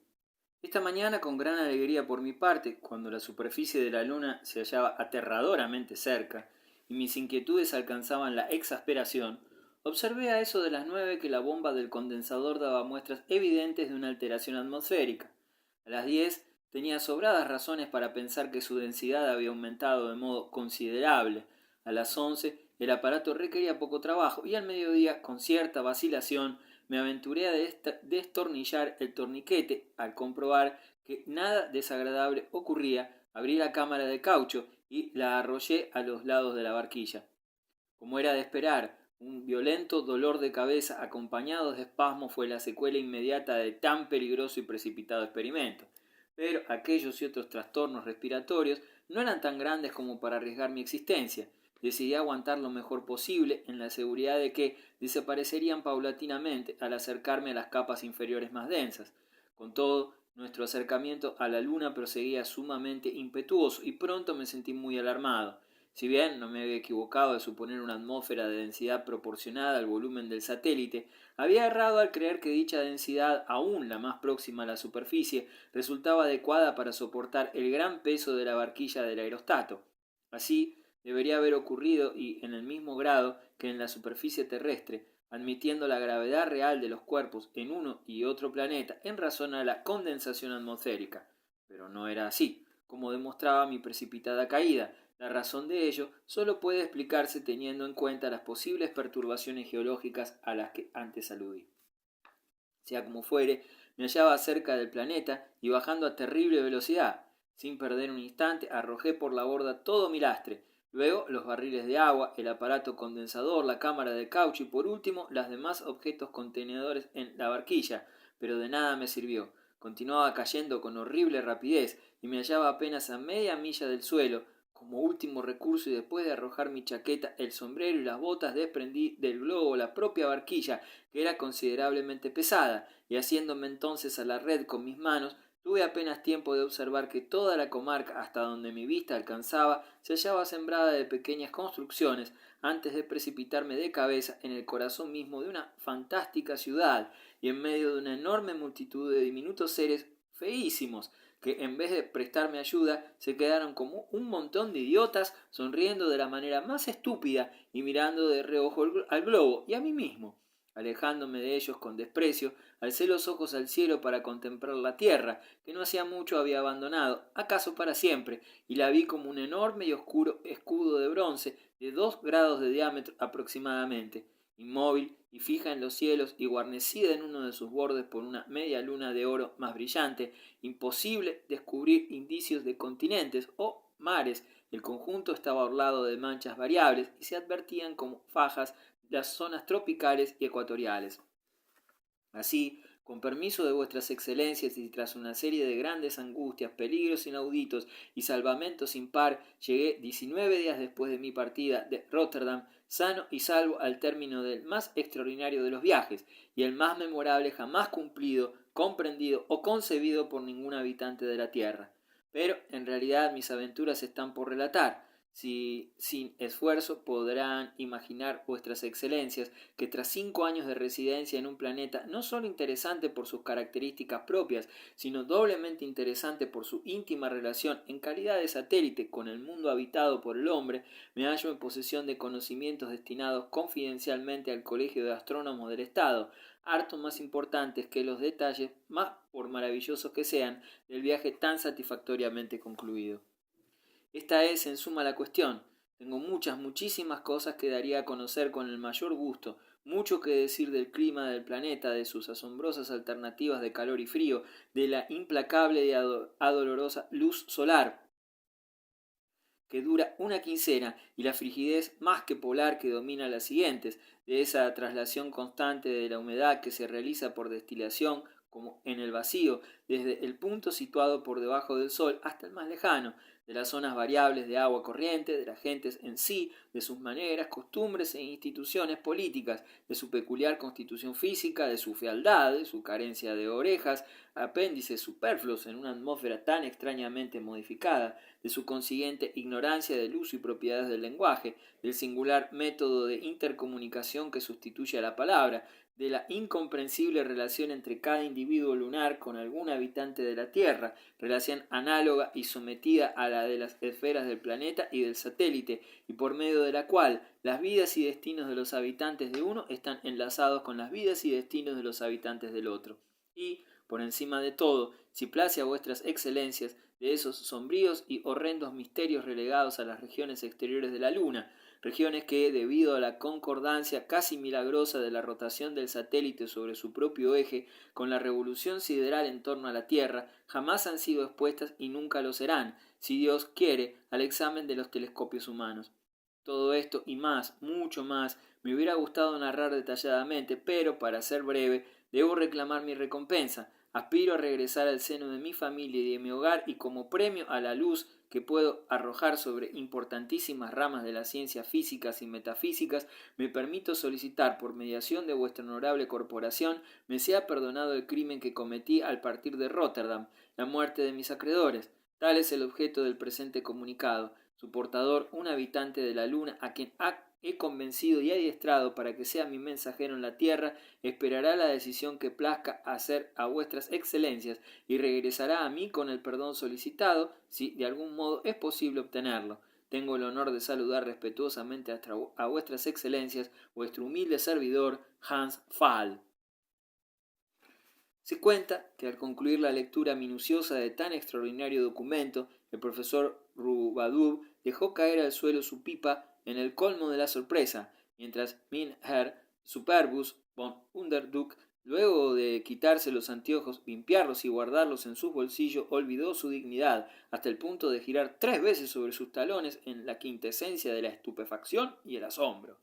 Esta mañana, con gran alegría por mi parte, cuando la superficie de la Luna se hallaba aterradoramente cerca y mis inquietudes alcanzaban la exasperación, observé a eso de las 9 que la bomba del condensador daba muestras evidentes de una alteración atmosférica. A las 10 tenía sobradas razones para pensar que su densidad había aumentado de modo considerable. A las 11 el aparato requería poco trabajo y al mediodía, con cierta vacilación, me aventuré a destornillar el torniquete. Al comprobar que nada desagradable ocurría, abrí la cámara de caucho y la arrollé a los lados de la barquilla. Como era de esperar, un violento dolor de cabeza acompañado de espasmos fue la secuela inmediata de tan peligroso y precipitado experimento. Pero aquellos y otros trastornos respiratorios no eran tan grandes como para arriesgar mi existencia. Decidí aguantar lo mejor posible, en la seguridad de que desaparecerían paulatinamente al acercarme a las capas inferiores más densas. Con todo, nuestro acercamiento a la Luna proseguía sumamente impetuoso y pronto me sentí muy alarmado. Si bien no me había equivocado de suponer una atmósfera de densidad proporcionada al volumen del satélite, había errado al creer que dicha densidad, aún la más próxima a la superficie, resultaba adecuada para soportar el gran peso de la barquilla del aerostato. Así debería haber ocurrido, y en el mismo grado que en la superficie terrestre, admitiendo la gravedad real de los cuerpos en uno y otro planeta en razón a la condensación atmosférica. Pero no era así, como demostraba mi precipitada caída. La razón de ello solo puede explicarse teniendo en cuenta las posibles perturbaciones geológicas a las que antes aludí. Sea como fuere, me hallaba cerca del planeta y bajando a terrible velocidad. Sin perder un instante, arrojé por la borda todo mi lastre, luego los barriles de agua, el aparato condensador, la cámara de caucho y por último los demás objetos contenedores en la barquilla, pero de nada me sirvió. Continuaba cayendo con horrible rapidez y me hallaba apenas a media milla del suelo. Como último recurso y después de arrojar mi chaqueta, el sombrero y las botas, desprendí del globo la propia barquilla, que era considerablemente pesada, y haciéndome entonces a la red con mis manos, tuve apenas tiempo de observar que toda la comarca, hasta donde mi vista alcanzaba, se hallaba sembrada de pequeñas construcciones, antes de precipitarme de cabeza en el corazón mismo de una fantástica ciudad, y en medio de una enorme multitud de diminutos seres feísimos, que en vez de prestarme ayuda se quedaron como un montón de idiotas, sonriendo de la manera más estúpida y mirando de reojo al globo y a mí mismo. Alejándome de ellos con desprecio, alcé los ojos al cielo para contemplar la tierra, que no hacía mucho había abandonado, acaso para siempre, y la vi como un enorme y oscuro escudo de bronce de 2 grados de diámetro aproximadamente, inmóvil y fija en los cielos y guarnecida en uno de sus bordes por una media luna de oro más brillante. Imposible descubrir indicios de continentes o mares. El conjunto estaba orlado de manchas variables y se advertían como fajas las zonas tropicales y ecuatoriales. Así, Con permiso de vuestras excelencias y tras una serie de grandes angustias, peligros inauditos y salvamentos sin par, llegué 19 días después de mi partida de Rotterdam, sano y salvo al término del más extraordinario de los viajes y el más memorable jamás cumplido, comprendido o concebido por ningún habitante de la tierra. Pero en realidad mis aventuras están por relatar. Si sin esfuerzo podrán imaginar vuestras excelencias que tras 5 años de residencia en un planeta no solo interesante por sus características propias, sino doblemente interesante por su íntima relación en calidad de satélite con el mundo habitado por el hombre, me hallo en posesión de conocimientos destinados confidencialmente al Colegio de Astrónomos del Estado, harto más importantes que los detalles, más por maravillosos que sean, del viaje tan satisfactoriamente concluido. Esta es, en suma, la cuestión. Tengo muchísimas cosas que daría a conocer con el mayor gusto, mucho que decir del clima del planeta, de sus asombrosas alternativas de calor y frío, de la implacable y adolorosa luz solar, que dura una quincena, y la frigidez más que polar que domina las siguientes, de esa traslación constante de la humedad que se realiza por destilación, como en el vacío, desde el punto situado por debajo del sol hasta el más lejano, de las zonas variables de agua corriente, de las gentes en sí, de sus maneras, costumbres e instituciones políticas, de su peculiar constitución física, de su fealdad, de su carencia de orejas, apéndices superfluos en una atmósfera tan extrañamente modificada, de su consiguiente ignorancia del uso y propiedades del lenguaje, del singular método de intercomunicación que sustituye a la palabra, de la incomprensible relación entre cada individuo lunar con algún habitante de la Tierra, relación análoga y sometida a la de las esferas del planeta y del satélite, y por medio de la cual las vidas y destinos de los habitantes de uno están enlazados con las vidas y destinos de los habitantes del otro. Y, por encima de todo, si place a vuestras excelencias, de esos sombríos y horrendos misterios relegados a las regiones exteriores de la Luna, regiones que, debido a la concordancia casi milagrosa de la rotación del satélite sobre su propio eje con la revolución sideral en torno a la Tierra, jamás han sido expuestas y nunca lo serán, si Dios quiere, al examen de los telescopios humanos. Todo esto y más, mucho más, me hubiera gustado narrar detalladamente, pero, para ser breve, debo reclamar mi recompensa. Aspiro a regresar al seno de mi familia y de mi hogar, y como premio a la luz que puedo arrojar sobre importantísimas ramas de las ciencias físicas y metafísicas, me permito solicitar, por mediación de vuestra honorable corporación, me sea perdonado el crimen que cometí al partir de Rotterdam, la muerte de mis acreedores. Tal es el objeto del presente comunicado. Su portador, un habitante de la luna, a quien he convencido y adiestrado para que sea mi mensajero en la tierra, esperará la decisión que plazca hacer a vuestras excelencias y regresará a mí con el perdón solicitado, si de algún modo es posible obtenerlo. Tengo el honor de saludar respetuosamente a vuestras excelencias, vuestro humilde servidor, Hans Pfaall. Se cuenta que al concluir la lectura minuciosa de tan extraordinario documento, el profesor Rubadub dejó caer al suelo su pipa en el colmo de la sorpresa, mientras Mein Herr Superbus von Underduk, luego de quitarse los anteojos, limpiarlos y guardarlos en sus bolsillos, olvidó su dignidad, hasta el punto de girar 3 veces sobre sus talones en la quintesencia de la estupefacción y el asombro.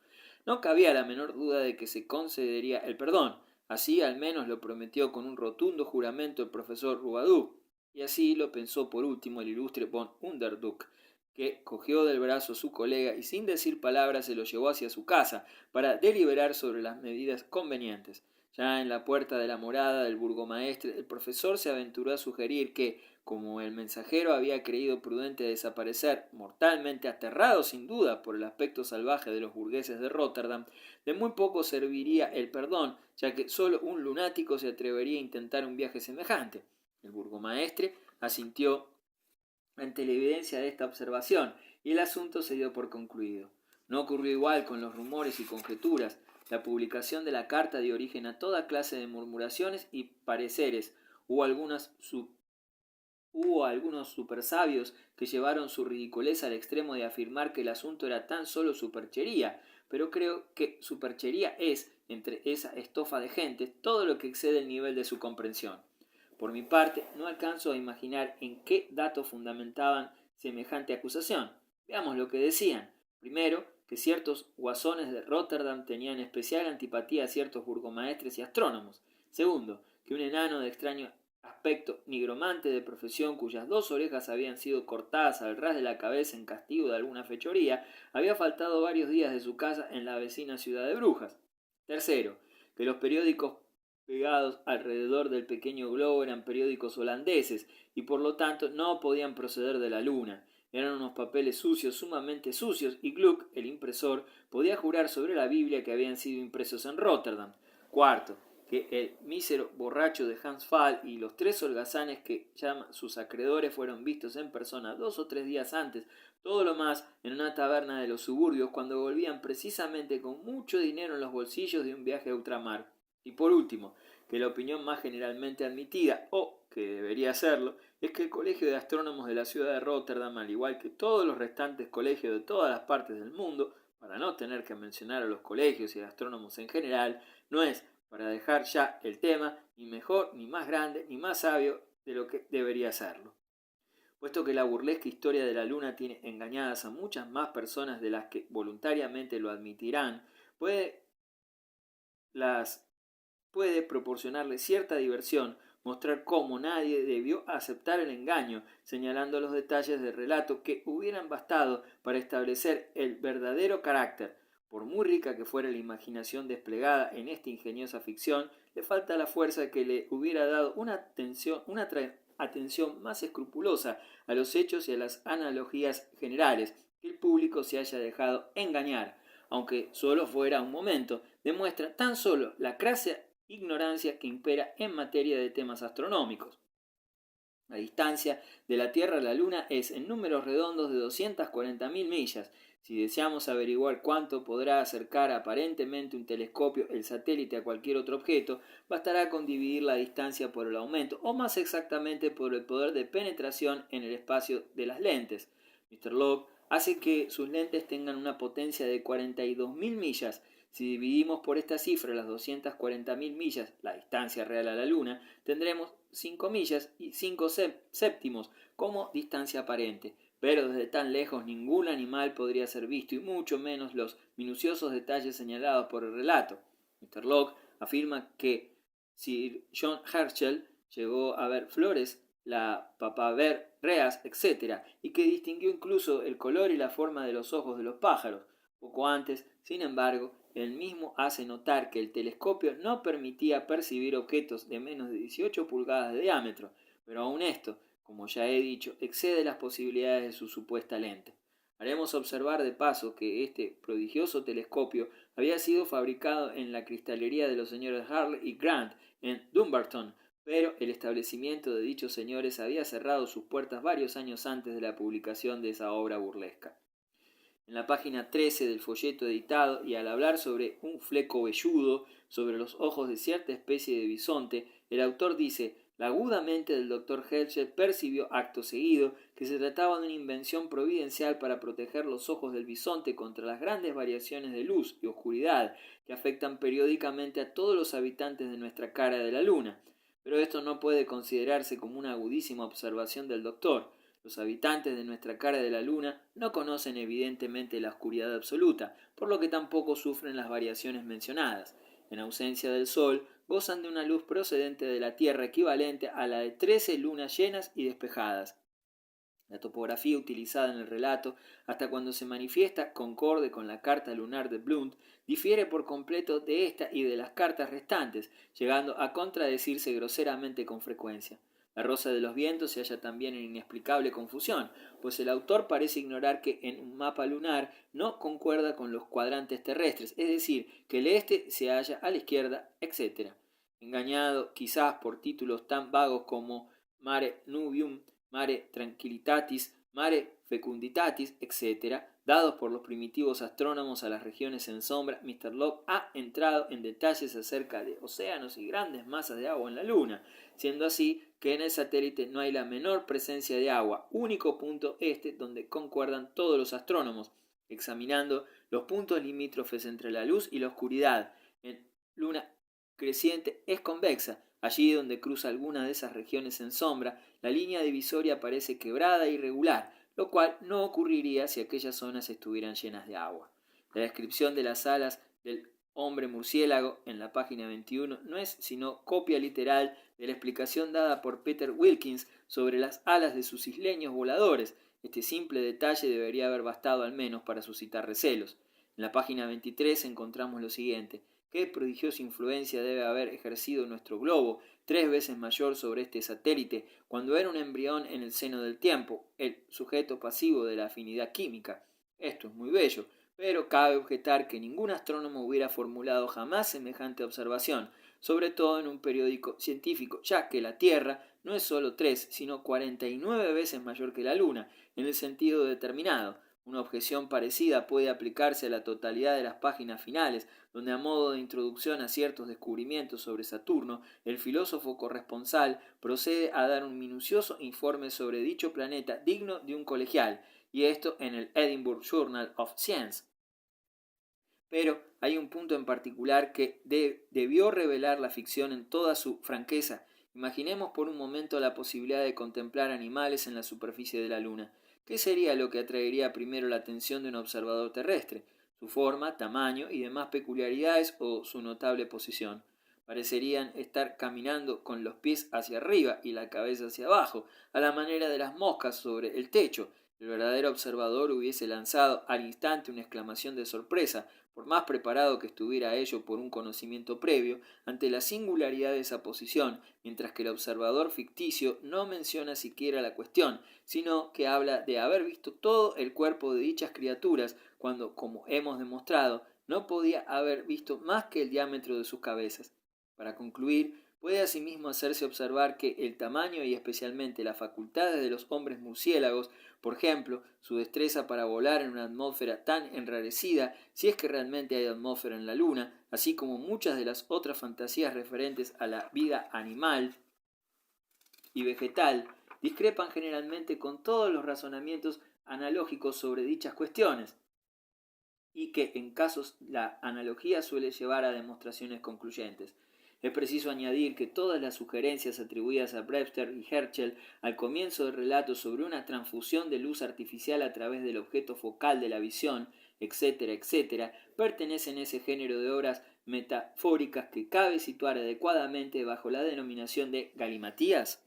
No cabía la menor duda de que se concedería el perdón. Así al menos lo prometió con un rotundo juramento el profesor Rubadub, y así lo pensó por último el ilustre von Underduk, que cogió del brazo a su colega y sin decir palabra se lo llevó hacia su casa para deliberar sobre las medidas convenientes. Ya en la puerta de la morada del burgomaestre, el profesor se aventuró a sugerir que, como el mensajero había creído prudente desaparecer, mortalmente aterrado sin duda por el aspecto salvaje de los burgueses de Rotterdam, de muy poco serviría el perdón, ya que solo un lunático se atrevería a intentar un viaje semejante. El burgomaestre asintió ante la evidencia de esta observación, y el asunto se dio por concluido. No ocurrió igual con los rumores y conjeturas. La publicación de la carta dio origen a toda clase de murmuraciones y pareceres. Hubo algunos supersabios que llevaron su ridiculez al extremo de afirmar que el asunto era tan solo superchería, pero creo que superchería es, entre esa estofa de gente, todo lo que excede el nivel de su comprensión. Por mi parte, no alcanzo a imaginar en qué datos fundamentaban semejante acusación. Veamos lo que decían. Primero, que ciertos guasones de Rotterdam tenían especial antipatía a ciertos burgomaestres y astrónomos. Segundo, que un enano de extraño aspecto, nigromante de profesión, cuyas 2 orejas habían sido cortadas al ras de la cabeza en castigo de alguna fechoría, había faltado varios días de su casa en la vecina ciudad de Brujas. Tercero, que los periódicos pegados alrededor del pequeño globo eran periódicos holandeses y por lo tanto no podían proceder de la luna. Eran unos papeles sucios, sumamente sucios, y Gluck, el impresor, podía jurar sobre la Biblia que habían sido impresos en Rotterdam. Cuarto, que el mísero borracho de Hans Pfaall y los 3 holgazanes que llaman sus acreedores fueron vistos en persona 2 o 3 días antes, todo lo más en una taberna de los suburbios cuando volvían precisamente con mucho dinero en los bolsillos de un viaje a ultramar. Y por último, que la opinión más generalmente admitida, o que debería serlo, es que el Colegio de Astrónomos de la ciudad de Rotterdam, al igual que todos los restantes colegios de todas las partes del mundo, para no tener que mencionar a los colegios y astrónomos en general, no es, para dejar ya el tema, ni mejor, ni más grande, ni más sabio de lo que debería serlo. Puesto que la burlesca historia de la Luna tiene engañadas a muchas más personas de las que voluntariamente lo admitirán, puede proporcionarle cierta diversión mostrar cómo nadie debió aceptar el engaño, señalando los detalles del relato que hubieran bastado para establecer el verdadero carácter. Por muy rica que fuera la imaginación desplegada en esta ingeniosa ficción, le falta la fuerza que le hubiera dado una atención más escrupulosa a los hechos y a las analogías generales, que el público se haya dejado engañar, aunque solo fuera un momento, demuestra tan solo la crasa ignorancia que impera en materia de temas astronómicos. La distancia de la Tierra a la Luna es en números redondos de 240.000 millas. Si deseamos averiguar cuánto podrá acercar aparentemente un telescopio el satélite a cualquier otro objeto, bastará con dividir la distancia por el aumento, o más exactamente por el poder de penetración en el espacio de las lentes. Mr. Locke hace que sus lentes tengan una potencia de 42.000 millas. Si dividimos por esta cifra las 240.000 millas, la distancia real a la Luna, tendremos 5 millas y 5 séptimos como distancia aparente. Pero desde tan lejos ningún animal podría ser visto, y mucho menos los minuciosos detalles señalados por el relato. Mr. Locke afirma que Sir John Herschel llegó a ver flores, la papaverreas, etc., y que distinguió incluso el color y la forma de los ojos de los pájaros. Poco antes, sin embargo, él mismo hace notar que el telescopio no permitía percibir objetos de menos de 18 pulgadas de diámetro, pero aun esto, como ya he dicho, excede las posibilidades de su supuesta lente. Haremos observar de paso que este prodigioso telescopio había sido fabricado en la cristalería de los señores Harley y Grant en Dumbarton, pero el establecimiento de dichos señores había cerrado sus puertas varios años antes de la publicación de esa obra burlesca. En la página 13 del folleto editado, y al hablar sobre un fleco velludo sobre los ojos de cierta especie de bisonte, el autor dice: la aguda mente del doctor Herschel percibió acto seguido que se trataba de una invención providencial para proteger los ojos del bisonte contra las grandes variaciones de luz y oscuridad que afectan periódicamente a todos los habitantes de nuestra cara de la luna. Pero esto no puede considerarse como una agudísima observación del doctor. Los habitantes de nuestra cara de la Luna no conocen evidentemente la oscuridad absoluta, por lo que tampoco sufren las variaciones mencionadas. En ausencia del Sol, gozan de una luz procedente de la Tierra equivalente a la de 13 lunas llenas y despejadas. La topografía utilizada en el relato, hasta cuando se manifiesta concorde con la carta lunar de Blunt, difiere por completo de esta y de las cartas restantes, llegando a contradecirse groseramente con frecuencia. La rosa de los vientos se halla también en inexplicable confusión, pues el autor parece ignorar que en un mapa lunar no concuerda con los cuadrantes terrestres, es decir, que el este se halla a la izquierda, etc. Engañado quizás por títulos tan vagos como Mare Nubium, Mare Tranquillitatis, Mare Fecunditatis, etc., dados por los primitivos astrónomos a las regiones en sombra, Mr. Locke ha entrado en detalles acerca de océanos y grandes masas de agua en la Luna, siendo así que en el satélite no hay la menor presencia de agua, único punto este donde concuerdan todos los astrónomos, examinando los puntos limítrofes entre la luz y la oscuridad. En Luna creciente es convexa. Allí donde cruza alguna de esas regiones en sombra, la línea divisoria parece quebrada e irregular, lo cual no ocurriría si aquellas zonas estuvieran llenas de agua. La descripción de las alas del hombre murciélago en la página 21 no es sino copia literal de la explicación dada por Peter Wilkins sobre las alas de sus isleños voladores. Este simple detalle debería haber bastado al menos para suscitar recelos. En la página 23 encontramos lo siguiente: qué prodigiosa influencia debe haber ejercido nuestro globo, 3 veces mayor sobre este satélite, cuando era un embrión en el seno del tiempo, el sujeto pasivo de la afinidad química. Esto es muy bello, pero cabe objetar que ningún astrónomo hubiera formulado jamás semejante observación, sobre todo en un periódico científico, ya que la Tierra no es solo 3, sino 49 veces mayor que la Luna, en el sentido determinado. Una objeción parecida puede aplicarse a la totalidad de las páginas finales, donde a modo de introducción a ciertos descubrimientos sobre Saturno, el filósofo corresponsal procede a dar un minucioso informe sobre dicho planeta digno de un colegial, y esto en el Edinburgh Journal of Science. Pero hay un punto en particular que debió revelar la ficción en toda su franqueza. Imaginemos por un momento la posibilidad de contemplar animales en la superficie de la Luna. ¿Qué sería lo que atraería primero la atención de un observador terrestre? ¿Su forma, tamaño y demás peculiaridades o su notable posición? Parecerían estar caminando con los pies hacia arriba y la cabeza hacia abajo, a la manera de las moscas sobre el techo. El verdadero observador hubiese lanzado al instante una exclamación de sorpresa, por más preparado que estuviera ello por un conocimiento previo, ante la singularidad de esa posición, mientras que el observador ficticio no menciona siquiera la cuestión, sino que habla de haber visto todo el cuerpo de dichas criaturas, cuando, como hemos demostrado, no podía haber visto más que el diámetro de sus cabezas. Para concluir, puede asimismo hacerse observar que el tamaño y especialmente las facultades de los hombres murciélagos, por ejemplo, su destreza para volar en una atmósfera tan enrarecida, si es que realmente hay atmósfera en la Luna, así como muchas de las otras fantasías referentes a la vida animal y vegetal, discrepan generalmente con todos los razonamientos analógicos sobre dichas cuestiones, y que en casos la analogía suele llevar a demostraciones concluyentes. Es preciso añadir que todas las sugerencias atribuidas a Brewster y Herschel al comienzo del relato sobre una transfusión de luz artificial a través del objeto focal de la visión, etcétera, etcétera, pertenecen a ese género de obras metafóricas que cabe situar adecuadamente bajo la denominación de galimatías.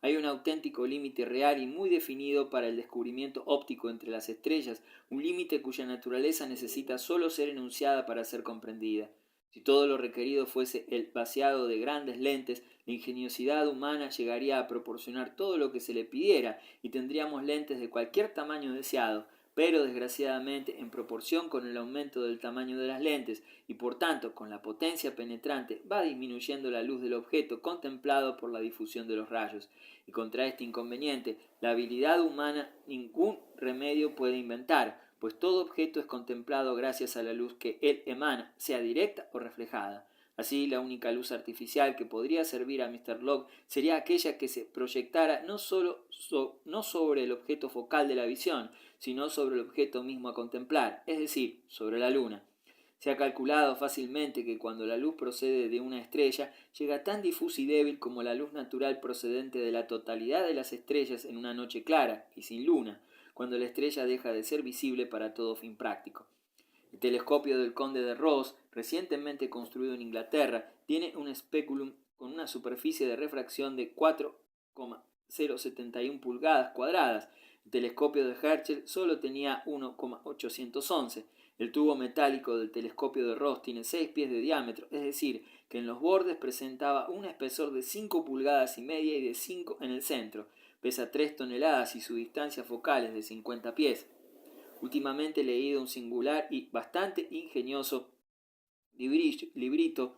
Hay un auténtico límite real y muy definido para el descubrimiento óptico entre las estrellas, un límite cuya naturaleza necesita sólo ser enunciada para ser comprendida. Si todo lo requerido fuese el vaciado de grandes lentes, la ingeniosidad humana llegaría a proporcionar todo lo que se le pidiera y tendríamos lentes de cualquier tamaño deseado, pero desgraciadamente en proporción con el aumento del tamaño de las lentes y por tanto con la potencia penetrante va disminuyendo la luz del objeto contemplado por la difusión de los rayos, y contra este inconveniente la habilidad humana ningún remedio puede inventar, pues todo objeto es contemplado gracias a la luz que él emana, sea directa o reflejada. Así, la única luz artificial que podría servir a Mr. Locke sería aquella que se proyectara no sobre el objeto focal de la visión, sino sobre el objeto mismo a contemplar, es decir, sobre la luna. Se ha calculado fácilmente que cuando la luz procede de una estrella, llega tan difusa y débil como la luz natural procedente de la totalidad de las estrellas en una noche clara y sin luna, cuando la estrella deja de ser visible para todo fin práctico. El telescopio del conde de Ross, recientemente construido en Inglaterra, tiene un speculum con una superficie de refracción de 4,071 pulgadas cuadradas. El telescopio de Herschel solo tenía 1,811. El tubo metálico del telescopio de Ross tiene 6 pies de diámetro, es decir, que en los bordes presentaba un espesor de 5 pulgadas y media y de 5 en el centro. Pesa 3 toneladas y su distancia focal es de 50 pies. Últimamente he leído un singular y bastante ingenioso librito.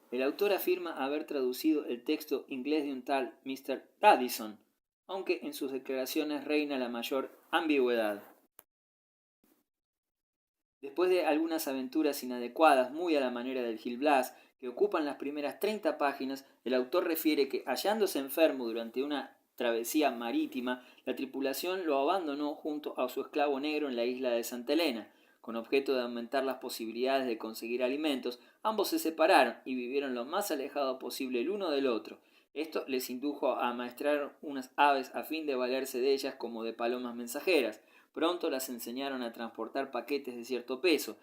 El autor afirma haber traducido el texto inglés de un tal Mr. Addison, aunque en sus declaraciones reina la mayor ambigüedad. Después de algunas aventuras inadecuadas, muy a la manera del Gil Blas, que ocupan las primeras 30 páginas, el autor refiere que, hallándose enfermo durante una travesía marítima, la tripulación lo abandonó junto a su esclavo negro en la isla de Santa Elena. Con objeto de aumentar las posibilidades de conseguir alimentos, ambos se separaron y vivieron lo más alejado posible el uno del otro. Esto les indujo a amaestrar unas aves a fin de valerse de ellas como de palomas mensajeras. Pronto las enseñaron a transportar paquetes de cierto peso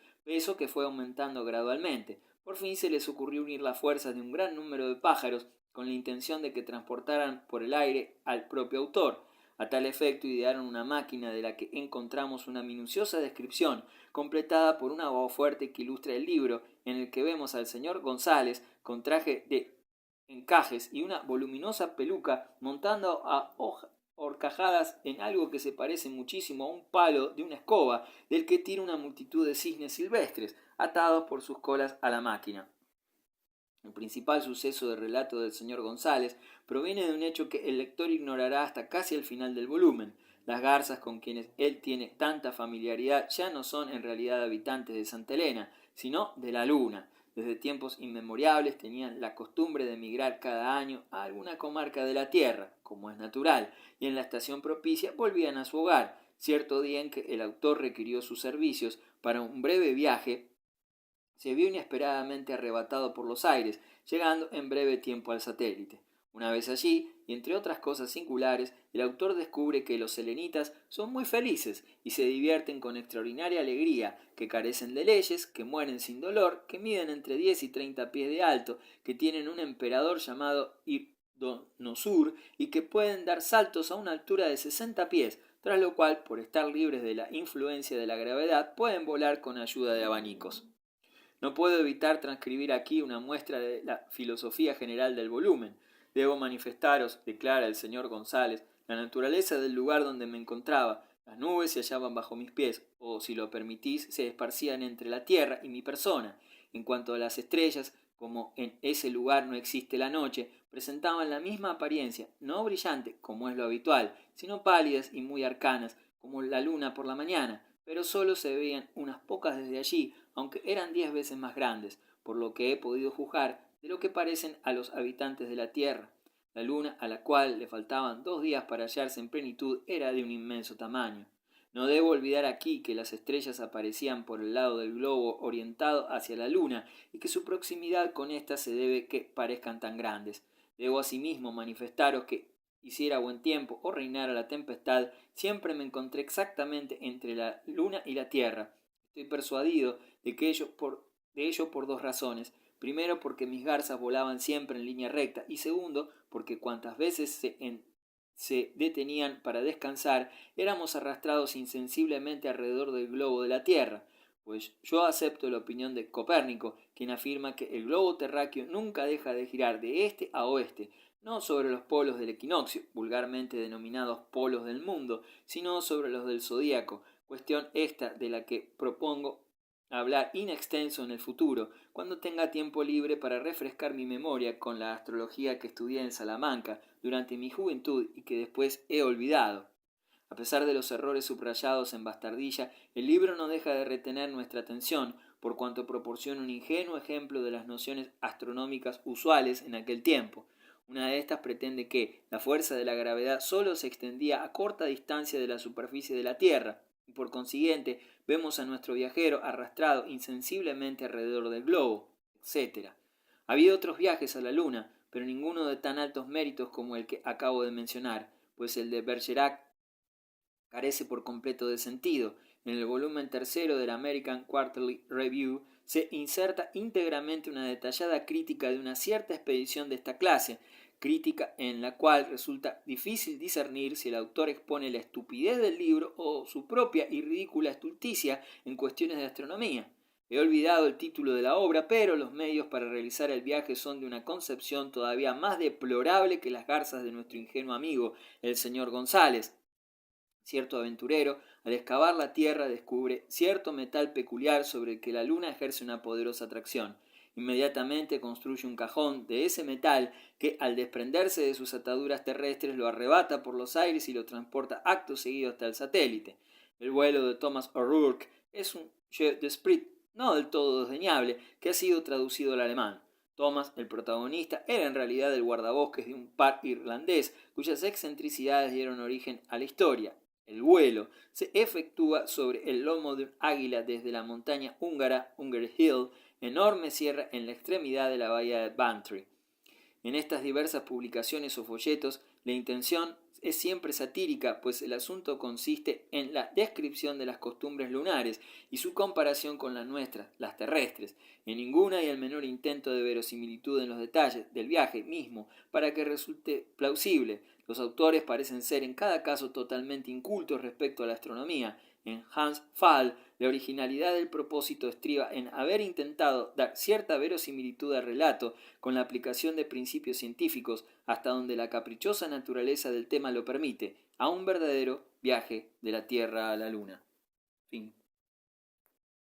que fue aumentando gradualmente. Por fin se les ocurrió unir las fuerzas de un gran número de pájaros con la intención de que transportaran por el aire al propio autor. A tal efecto idearon una máquina de la que encontramos una minuciosa descripción, completada por una voz fuerte que ilustra el libro, en el que vemos al señor González con traje de encajes y una voluminosa peluca montando a horcajadas en algo que se parece muchísimo a un palo de una escoba, del que tira una multitud de cisnes silvestres, atados por sus colas a la máquina. El principal suceso del relato del señor González proviene de un hecho que el lector ignorará hasta casi el final del volumen. Las garzas con quienes él tiene tanta familiaridad ya no son en realidad habitantes de Santa Elena, sino de la Luna. Desde tiempos inmemoriales tenían la costumbre de emigrar cada año a alguna comarca de la tierra, como es natural, y en la estación propicia volvían a su hogar. Cierto día en que el autor requirió sus servicios para un breve viaje, se vio inesperadamente arrebatado por los aires, llegando en breve tiempo al satélite. Una vez allí, y entre otras cosas singulares, el autor descubre que los selenitas son muy felices y se divierten con extraordinaria alegría, que carecen de leyes, que mueren sin dolor, que miden entre 10 y 30 pies de alto, que tienen un emperador llamado Irdonosur y que pueden dar saltos a una altura de 60 pies, tras lo cual, por estar libres de la influencia de la gravedad, pueden volar con ayuda de abanicos. No puedo evitar transcribir aquí una muestra de la filosofía general del volumen. Debo manifestaros, declara el señor González, la naturaleza del lugar donde me encontraba. Las nubes se hallaban bajo mis pies, o, si lo permitís, se esparcían entre la tierra y mi persona. En cuanto a las estrellas, como en ese lugar no existe la noche, presentaban la misma apariencia, no brillante, como es lo habitual, sino pálidas y muy arcanas, como la luna por la mañana, pero solo se veían unas pocas desde allí, aunque eran 10 veces más grandes, por lo que he podido juzgar de lo que parecen a los habitantes de la tierra. La luna, a la cual le faltaban 2 días para hallarse en plenitud, era de un inmenso tamaño. No debo olvidar aquí que las estrellas aparecían por el lado del globo orientado hacia la luna y que su proximidad con ésta se debe que parezcan tan grandes. Debo asimismo manifestaros que, hiciera buen tiempo o reinara la tempestad, siempre me encontré exactamente entre la luna y la tierra. Estoy persuadido de ello por 2 razones. Primero, porque mis garzas volaban siempre en línea recta, y segundo, porque cuantas veces se detenían para descansar, éramos arrastrados insensiblemente alrededor del globo de la Tierra. Pues yo acepto la opinión de Copérnico, quien afirma que el globo terráqueo nunca deja de girar de este a oeste, no sobre los polos del equinoccio, vulgarmente denominados polos del mundo, sino sobre los del zodíaco, cuestión esta de la que propongo hablar in extenso en el futuro, cuando tenga tiempo libre para refrescar mi memoria con la astrología que estudié en Salamanca durante mi juventud y que después he olvidado. A pesar de los errores subrayados en bastardilla, el libro no deja de retener nuestra atención, por cuanto proporciona un ingenuo ejemplo de las nociones astronómicas usuales en aquel tiempo. Una de estas pretende que la fuerza de la gravedad sólo se extendía a corta distancia de la superficie de la Tierra, y por consiguiente vemos a nuestro viajero arrastrado insensiblemente alrededor del globo, etc. Ha habido otros viajes a la Luna, pero ninguno de tan altos méritos como el que acabo de mencionar, pues el de Bergerac carece por completo de sentido. En el volumen tercero del American Quarterly Review se inserta íntegramente una detallada crítica de una cierta expedición de esta clase, crítica en la cual resulta difícil discernir si el autor expone la estupidez del libro o su propia y ridícula estulticia en cuestiones de astronomía. He olvidado el título de la obra, pero los medios para realizar el viaje son de una concepción todavía más deplorable que las garzas de nuestro ingenuo amigo, el señor González. Cierto aventurero, al excavar la tierra, descubre cierto metal peculiar sobre el que la luna ejerce una poderosa atracción. Inmediatamente construye un cajón de ese metal que, al desprenderse de sus ataduras terrestres, lo arrebata por los aires y lo transporta acto seguido hasta el satélite. El vuelo de Thomas O'Rourke es un jeu d'esprit no del todo desdeñable, que ha sido traducido al alemán. Thomas, el protagonista, era en realidad el guardabosques de un par irlandés, cuyas excentricidades dieron origen a la historia. El vuelo se efectúa sobre el lomo de un águila desde la montaña húngara, Hunger Hill, enorme sierra en la extremidad de la bahía de Bantry. En estas diversas publicaciones o folletos, la intención es siempre satírica, pues el asunto consiste en la descripción de las costumbres lunares y su comparación con las nuestras, las terrestres. En ninguna hay el menor intento de verosimilitud en los detalles del viaje mismo para que resulte plausible. Los autores parecen ser en cada caso totalmente incultos respecto a la astronomía. En Hans Pfaall, la originalidad del propósito estriba en haber intentado dar cierta verosimilitud al relato con la aplicación de principios científicos hasta donde la caprichosa naturaleza del tema lo permite, a un verdadero viaje de la Tierra a la Luna. Fin.